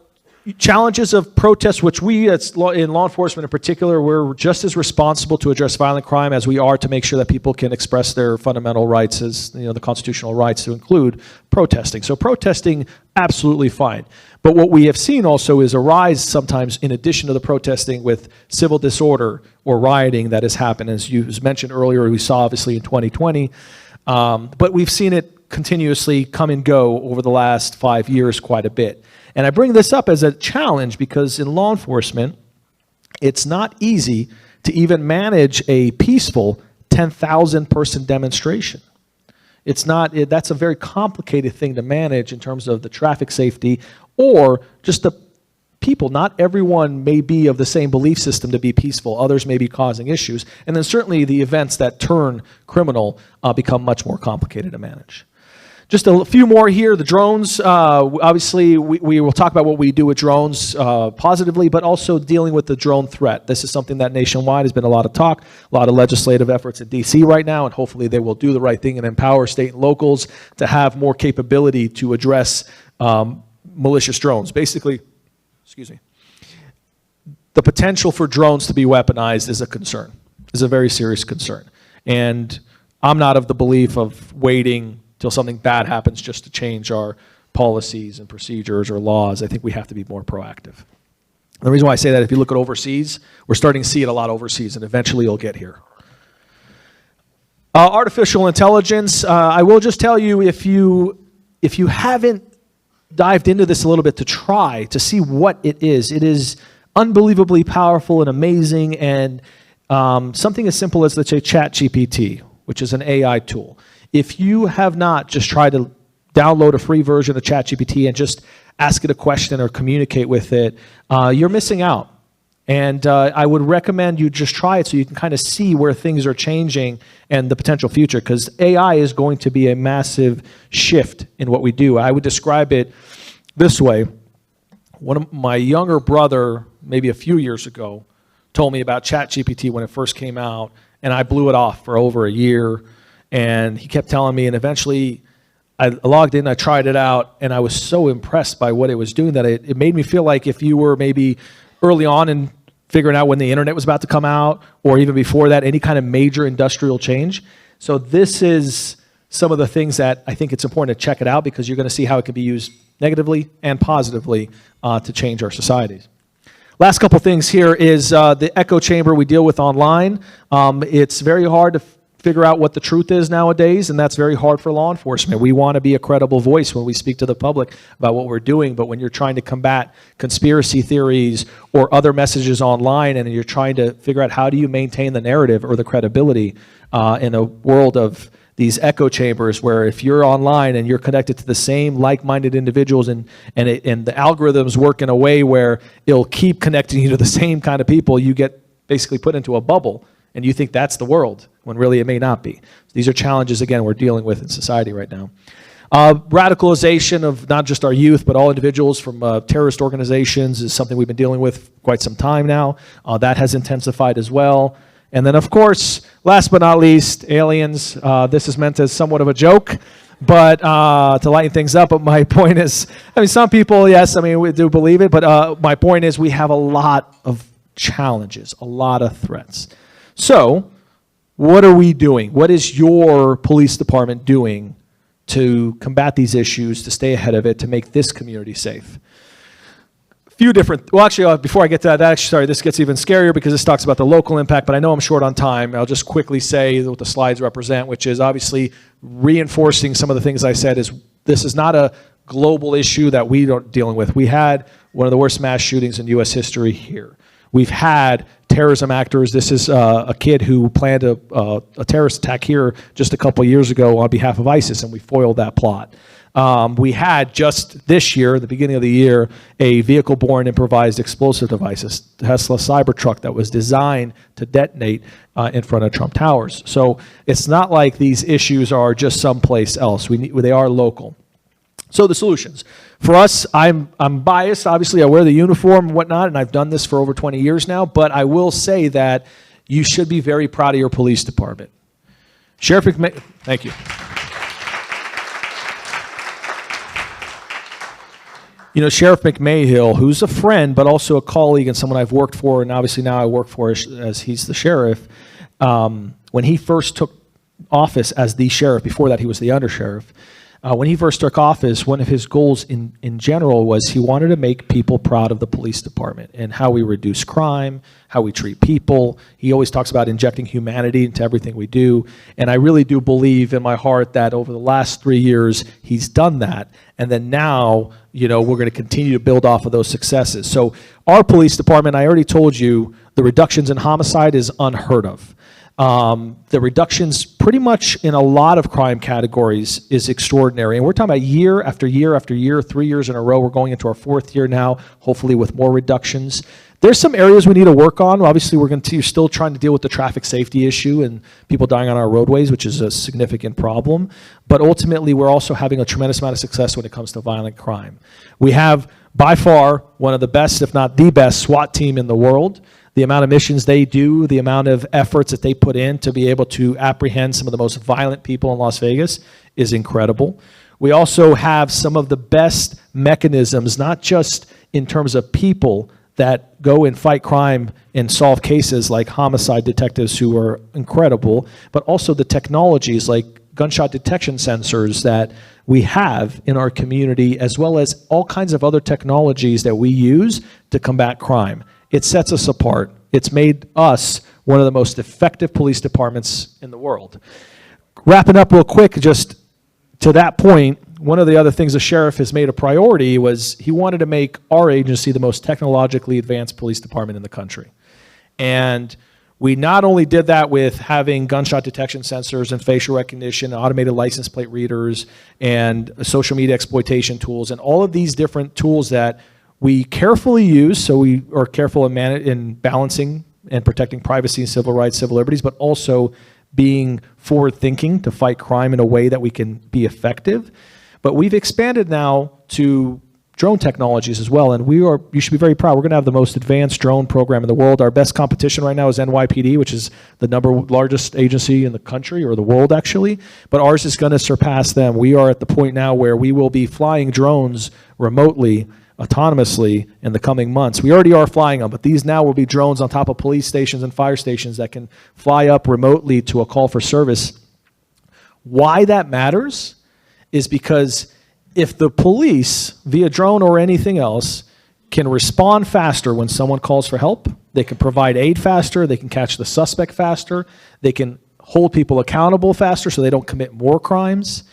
challenges of protests, which we in law enforcement in particular, we're just as responsible to address violent crime as we are to make sure that people can express their fundamental rights, as the constitutional rights, to include protesting. So protesting, absolutely fine. But what we have seen also is a rise sometimes, in addition to the protesting, with civil disorder or rioting that has happened. As you mentioned earlier, we saw obviously in 2020, but we've seen it continuously come and go over the last 5 years quite a bit. And I bring this up as a challenge because in law enforcement, it's not easy to even manage a peaceful 10,000 person demonstration. It's not, that's a very complicated thing to manage in terms of the traffic safety or just the people. Not everyone may be of the same belief system to be peaceful. Others may be causing issues. And then certainly the events that turn criminal become much more complicated to manage. Just a few more here. The drones, obviously, we will talk about what we do with drones positively, but also dealing with the drone threat. This is something that nationwide has been a lot of talk, a lot of legislative efforts in D.C. right now, and hopefully they will do the right thing and empower state and locals to have more capability to address malicious drones. Basically, excuse me, the potential for drones to be weaponized is a concern, is a very serious concern. And I'm not of the belief of waiting till something bad happens just to change our policies and procedures or laws. I think we have to be more proactive. The reason why I say that, if you look at overseas, we're starting to see it a lot overseas, and eventually it'll get here. Artificial intelligence, I will just tell you, if you haven't dived into this a little bit to try to see what it is unbelievably powerful and amazing, and something as simple as, let's say, ChatGPT, which is an AI tool. If you have not just tried to download a free version of ChatGPT and just ask it a question or communicate with it, you're missing out. And I would recommend you just try it so you can kind of see where things are changing and the potential future, because AI is going to be a massive shift in what we do. I would describe it this way. One of my younger brother, maybe a few years ago, told me about ChatGPT when it first came out, and I blew it off for over a year. And he kept telling me, and eventually I logged in, I tried it out, and I was so impressed by what it was doing that it made me feel like if you were maybe early on in figuring out when the internet was about to come out, or even before that, any kind of major industrial change. So this is some of the things that I think it's important to check it out, because you're going to see how it can be used negatively and positively to change our societies. Last couple things here is the echo chamber we deal with online. It's very hard to figure out what the truth is nowadays, and that's very hard for law enforcement. We want to be a credible voice when we speak to the public about what we're doing, but when you're trying to combat conspiracy theories or other messages online, and you're trying to figure out how do you maintain the narrative or the credibility in a world of these echo chambers, where if you're online and you're connected to the same like-minded individuals, and the algorithms work in a way where it'll keep connecting you to the same kind of people, you get basically put into a bubble, and you think that's the world, when really it may not be. These are challenges, again, we're dealing with in society right now. Radicalization of not just our youth, but all individuals from terrorist organizations is something we've been dealing with quite some time now. That has intensified as well. And then, of course, last but not least, aliens. This is meant as somewhat of a joke, but to lighten things up. But my point is, I mean, some people, yes, I mean, we do believe it, but my point is we have a lot of challenges, a lot of threats. So what are we doing? What is your police department doing to combat these issues, to stay ahead of it, to make this community safe? Few different, well, actually, before I get to that, sorry, this gets even scarier because this talks about the local impact, but I know I'm short on time. I'll just quickly say what the slides represent, which is obviously reinforcing some of the things I said. Is this is not a global issue that we aren't dealing with. We had one of the worst mass shootings in U.S. history here. We've had terrorism actors. This is a kid who planned a terrorist attack here just a couple years ago on behalf of ISIS, and we foiled that plot. We had just this year, the beginning of the year, a vehicle-borne improvised explosive device, a Tesla Cybertruck that was designed to detonate in front of Trump Towers. So it's not like these issues are just someplace else. They are local. So the solutions. For us, I'm biased. Obviously, I wear the uniform and whatnot, and I've done this for over 20 years now, but I will say that you should be very proud of your police department. Sheriff McMahon, thank you. You know, Sheriff McMahill, who's a friend, but also a colleague and someone I've worked for, and obviously now I work for as he's the sheriff, when he first took office as the sheriff, before that he was the undersheriff, when he first took office, one of his goals in general was he wanted to make people proud of the police department and how we reduce crime, how we treat people. He always talks about injecting humanity into everything we do. And I really do believe in my heart that over the last 3 years, he's done that. And then now, you know, we're going to continue to build off of those successes. So our police department, I already told you, the reductions in homicide is unheard of. The reductions pretty much in a lot of crime categories is extraordinary. And we're talking about year after year after year, 3 years in a row. We're going into our 4th year now, hopefully with more reductions. There's some areas we need to work on. Obviously, we're still trying to deal with the traffic safety issue and people dying on our roadways, which is a significant problem. But ultimately, we're also having a tremendous amount of success when it comes to violent crime. We have, by far, one of the best, if not the best, SWAT team in the world. The amount of missions they do, the amount of efforts that they put in to be able to apprehend some of the most violent people in Las Vegas is incredible. We also have some of the best mechanisms, not just in terms of people that go and fight crime and solve cases like homicide detectives who are incredible, but also the technologies like gunshot detection sensors that we have in our community, as well as all kinds of other technologies that we use to combat crime. It sets us apart. It's made us one of the most effective police departments in the world. Wrapping up real quick, just to that point, one of the other things the sheriff has made a priority was he wanted to make our agency the most technologically advanced police department in the country. And we not only did that with having gunshot detection sensors and facial recognition, automated license plate readers, and social media exploitation tools, and all of these different tools that we carefully use, so we are careful in balancing and protecting privacy and civil rights, civil liberties, but also being forward-thinking to fight crime in a way that we can be effective. But we've expanded now to drone technologies as well, and you should be very proud. We're going to have the most advanced drone program in the world. Our best competition right now is NYPD, which is the largest agency in the country, or the world actually, but ours is going to surpass them. We are at the point now where we will be flying drones remotely, autonomously in the coming months. We already are flying them, but these now will be drones on top of police stations and fire stations that can fly up remotely to a call for service. Why that matters is because if the police, via drone or anything else, can respond faster when someone calls for help, they can provide aid faster, they can catch the suspect faster, they can hold people accountable faster so they don't commit more crimes.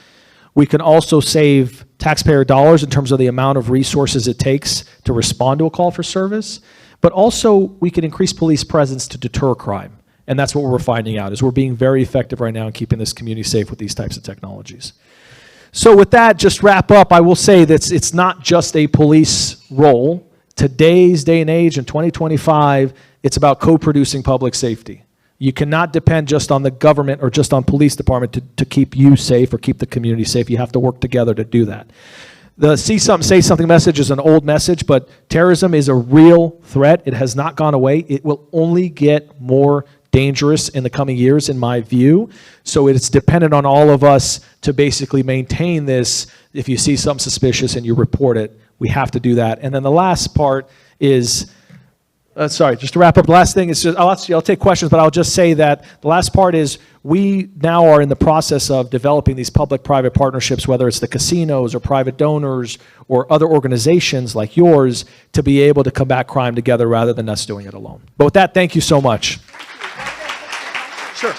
We can also save taxpayer dollars in terms of the amount of resources it takes to respond to a call for service, but also we can increase police presence to deter crime. And that's what we're finding out, is we're being very effective right now in keeping this community safe with these types of technologies. So with that, just wrap up, I will say that it's not just a police role. Today's day and age, in 2025, it's about co-producing public safety. You cannot depend just on the government or just on police department to keep you safe or keep the community safe. You have to work together to do that. The see something, say something message is an old message, but terrorism is a real threat. It has not gone away. It will only get more dangerous in the coming years, in my view. So it's dependent on all of us to basically maintain this. If you see something suspicious and you report it, we have to do that. And then the last part is, sorry, just to wrap up, the last thing is, I'll take questions, but I'll just say that the last part is we now are in the process of developing these public-private partnerships, whether it's the casinos or private donors or other organizations like yours, to be able to combat crime together rather than us doing it alone. But with that, thank you so much. Sure.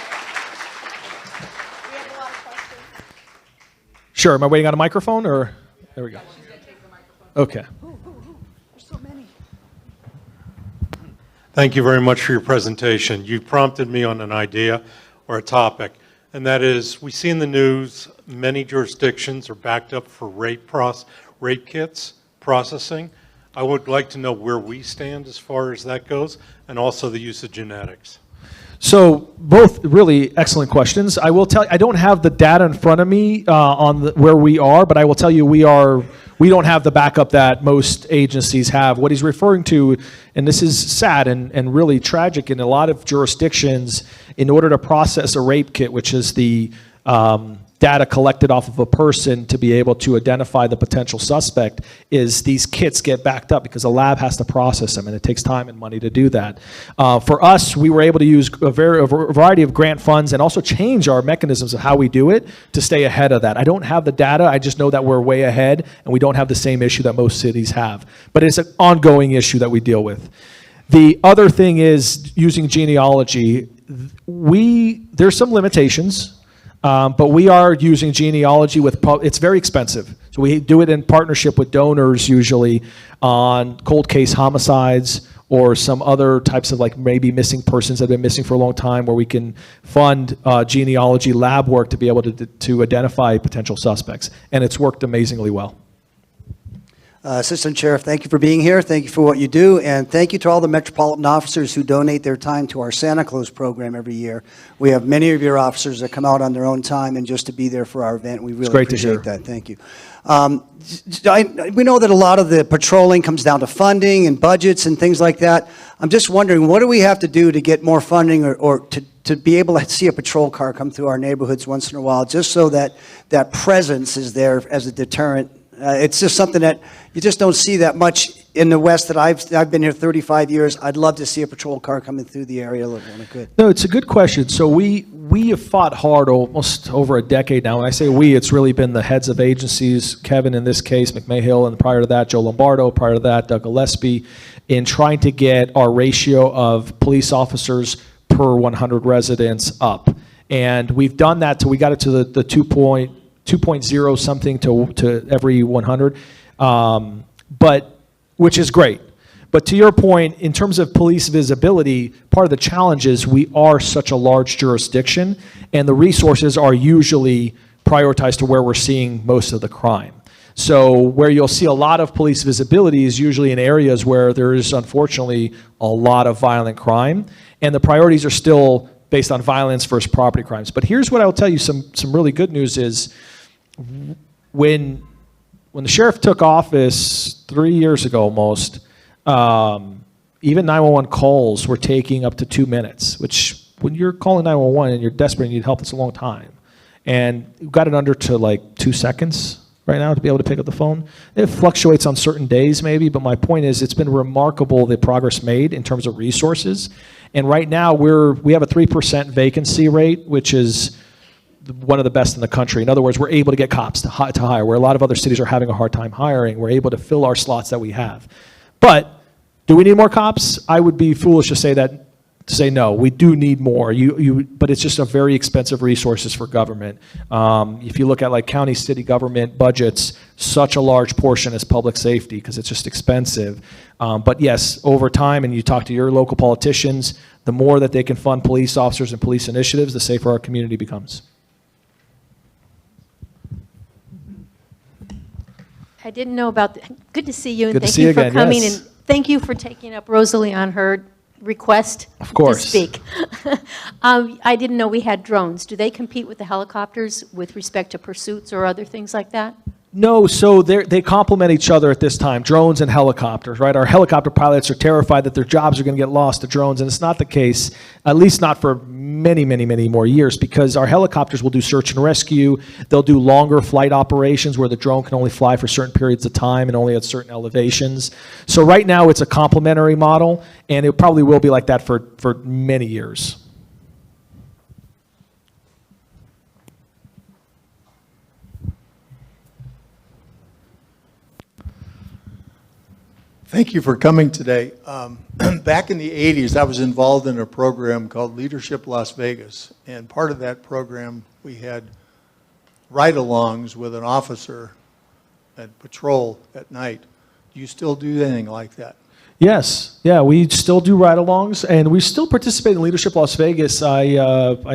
Sure, am I waiting on a microphone, or? There we go. Okay. Thank you very much for your presentation. You prompted me on an idea or a topic. and that is, we see in the news many jurisdictions are backed up for rape kits processing. I would like to know where we stand as far as that goes, and also the use of genetics. So both really excellent questions. I will tell you, I don't have the data in front of me on where we are, but I will tell you we don't have the backup that most agencies have. What he's referring to, and this is sad and really tragic in a lot of jurisdictions, in order to process a rape kit, which is the data collected off of a person to be able to identify the potential suspect, is these kits get backed up because a lab has to process them, and it takes time and money to do that. For us, we were able to use a variety of grant funds and also change our mechanisms of how we do it to stay ahead of that. I don't have the data. I just know that we're way ahead, and we don't have the same issue that most cities have. But it's an ongoing issue that we deal with. The other thing is using genealogy. There's some limitations. But we are using genealogy it's very expensive. So we do it in partnership with donors usually on cold case homicides or some other types of like maybe missing persons that have been missing for a long time, where we can fund genealogy lab work to be able to identify potential suspects. And it's worked amazingly well. Assistant Sheriff, thank you for being here. Thank you for what you do. And thank you to all the Metropolitan officers who donate their time to our Santa Claus program every year. We have many of your officers that come out on their own time and just to be there for our event. We really appreciate that. Thank you. We know that a lot of the patrolling comes down to funding and budgets and things like that. I'm just wondering, what do we have to do to get more funding or to be able to see a patrol car come through our neighborhoods once in a while, just so that that presence is there as a deterrent? It's just something that you just don't see that much in the West. That I've been here 35 years. I'd love to see a patrol car coming through the area when it could. No, it's a good question. So we have fought hard almost over a decade now. When I say we, it's really been the heads of agencies, Kevin in this case, McMahill, and prior to that, Joe Lombardo, prior to that, Doug Gillespie, in trying to get our ratio of police officers per 100 residents up. And we've done that till we got it to the 2.0 something to every 100, but which is great. But to your point, in terms of police visibility, part of the challenge is we are such a large jurisdiction, and the resources are usually prioritized to where we're seeing most of the crime. So where you'll see a lot of police visibility is usually in areas where there is unfortunately a lot of violent crime, and the priorities are still based on violence versus property crimes. But here's what I will tell you, some really good news is, when the sheriff took office 3 years ago almost, even 911 calls were taking up to 2 minutes, which when you're calling 911 and you're desperate and you need help, it's a long time. And we've got it under to like 2 seconds right now to be able to pick up the phone. It fluctuates on certain days maybe, but my point is it's been remarkable the progress made in terms of resources. And right now we have a 3% vacancy rate, which is one of the best in the country. In other words, we're able to get cops to hire, where a lot of other cities are having a hard time hiring. We're able to fill our slots that we have. But do we need more cops? I would be foolish to say no. We do need more. But it's just a very expensive resources for government. If you look at like county, city government budgets, such a large portion is public safety because it's just expensive. But yes, over time, and you talk to your local politicians, the more that they can fund police officers and police initiatives, the safer our community becomes. I didn't know about good to see you, and Good to thank see you you for again, coming, yes. and thank you for taking up Rosalie on her request Of course. to speak. I didn't know we had drones. Do they compete with the helicopters with respect to pursuits or other things like that? No, so they complement each other at this time, drones and helicopters, right? Our helicopter pilots are terrified that their jobs are going to get lost to drones, and it's not the case, at least not for many, many, many more years, because our helicopters will do search and rescue. They'll do longer flight operations where the drone can only fly for certain periods of time and only at certain elevations. So right now it's a complementary model, and it probably will be like that for many years. Thank you for coming today. Back in the 80s, I was involved in a program called Leadership Las Vegas. And part of that program, we had ride-alongs with an officer at patrol at night. Do you still do anything like that? Yes, yeah, we still do ride-alongs, and we still participate in Leadership Las Vegas. I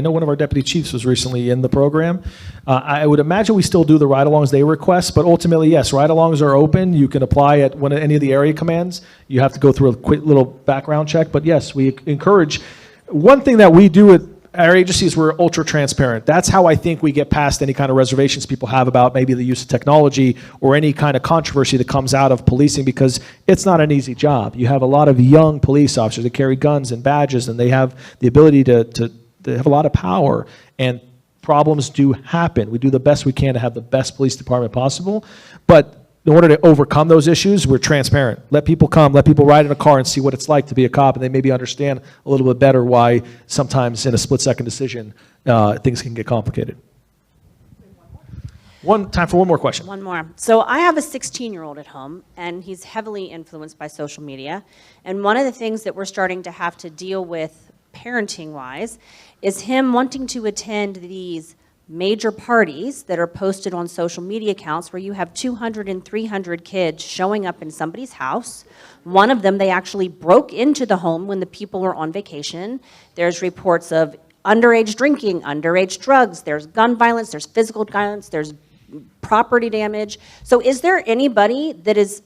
know one of our deputy chiefs was recently in the program. I would imagine we still do the ride-alongs they request, but ultimately, yes, ride-alongs are open. You can apply at any of the area commands. You have to go through a quick little background check, but yes, we encourage. One thing that we do at our agency is we're ultra transparent. That's how I think we get past any kind of reservations people have about maybe the use of technology or any kind of controversy that comes out of policing, because it's not an easy job. You have a lot of young police officers that carry guns and badges, and they have the ability to have a lot of power, and problems do happen. We do the best we can to have the best police department possible, but in order to overcome those issues, we're transparent. Let people come, let people ride in a car and see what it's like to be a cop, and they maybe understand a little bit better why sometimes in a split-second decision, things can get complicated. Time for one more question. One more. So I have a 16-year-old at home, and he's heavily influenced by social media. And one of the things that we're starting to have to deal with parenting-wise is him wanting to attend these major parties that are posted on social media accounts where you have 200 and 300 kids showing up in somebody's house. One of them, they actually broke into the home when the people were on vacation. There's reports of underage drinking, underage drugs, there's gun violence, there's physical violence, there's property damage. So is there anybody that is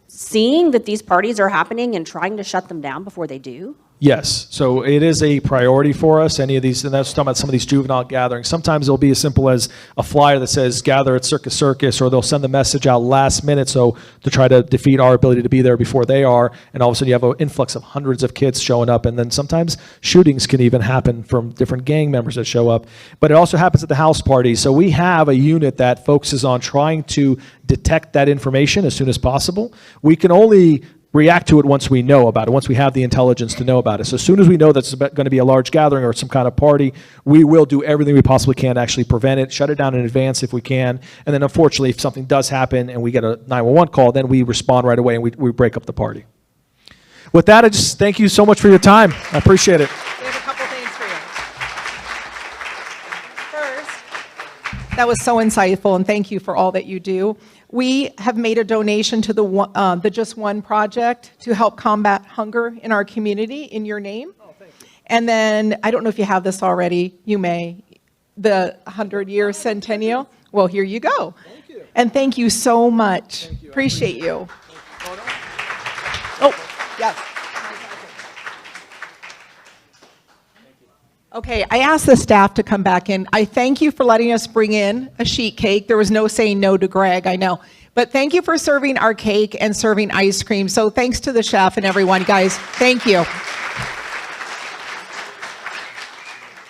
seeing that these parties are happening and trying to shut them down before they do? Yes, so it is a priority for us, any of these, and that's talking about some of these juvenile gatherings. Sometimes it'll be as simple as a flyer that says gather at Circus Circus, or they'll send the message out last minute so to try to defeat our ability to be there before they are, and all of a sudden you have an influx of hundreds of kids showing up, and then sometimes shootings can even happen from different gang members that show up. But it also happens at the house parties, so we have a unit that focuses on trying to detect that information as soon as possible. We can only react to it once we know about it, once we have the intelligence to know about it. So as soon as we know that's going to be a large gathering or some kind of party, we will do everything we possibly can to actually prevent it, shut it down in advance if we can. And then unfortunately, if something does happen and we get a 911 call, then we respond right away and we break up the party. With that, I just thank you so much for your time. I appreciate it. We have a couple things for you. First, that was so insightful, and thank you for all that you do. We have made a donation to the Just One project to help combat hunger in our community in your name. Oh, thank you. And then, I don't know if you have this already, you may, the 100-year centennial. Well, here you go. Thank you. And thank you so much. Thank you. Appreciate you. Oh, yes. Okay, I asked the staff to come back in. I thank you for letting us bring in a sheet cake. There was no saying no to Greg, I know. But thank you for serving our cake and serving ice cream. So thanks to the chef and everyone, guys. Thank you.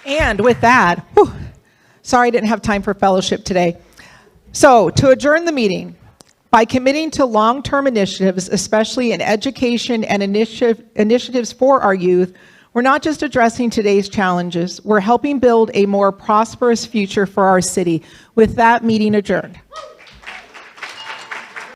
And with that, sorry I didn't have time for fellowship today. So to adjourn the meeting, by committing to long-term initiatives, especially in education and initiatives for our youth, we're not just addressing today's challenges, we're helping build a more prosperous future for our city. With that, meeting adjourned.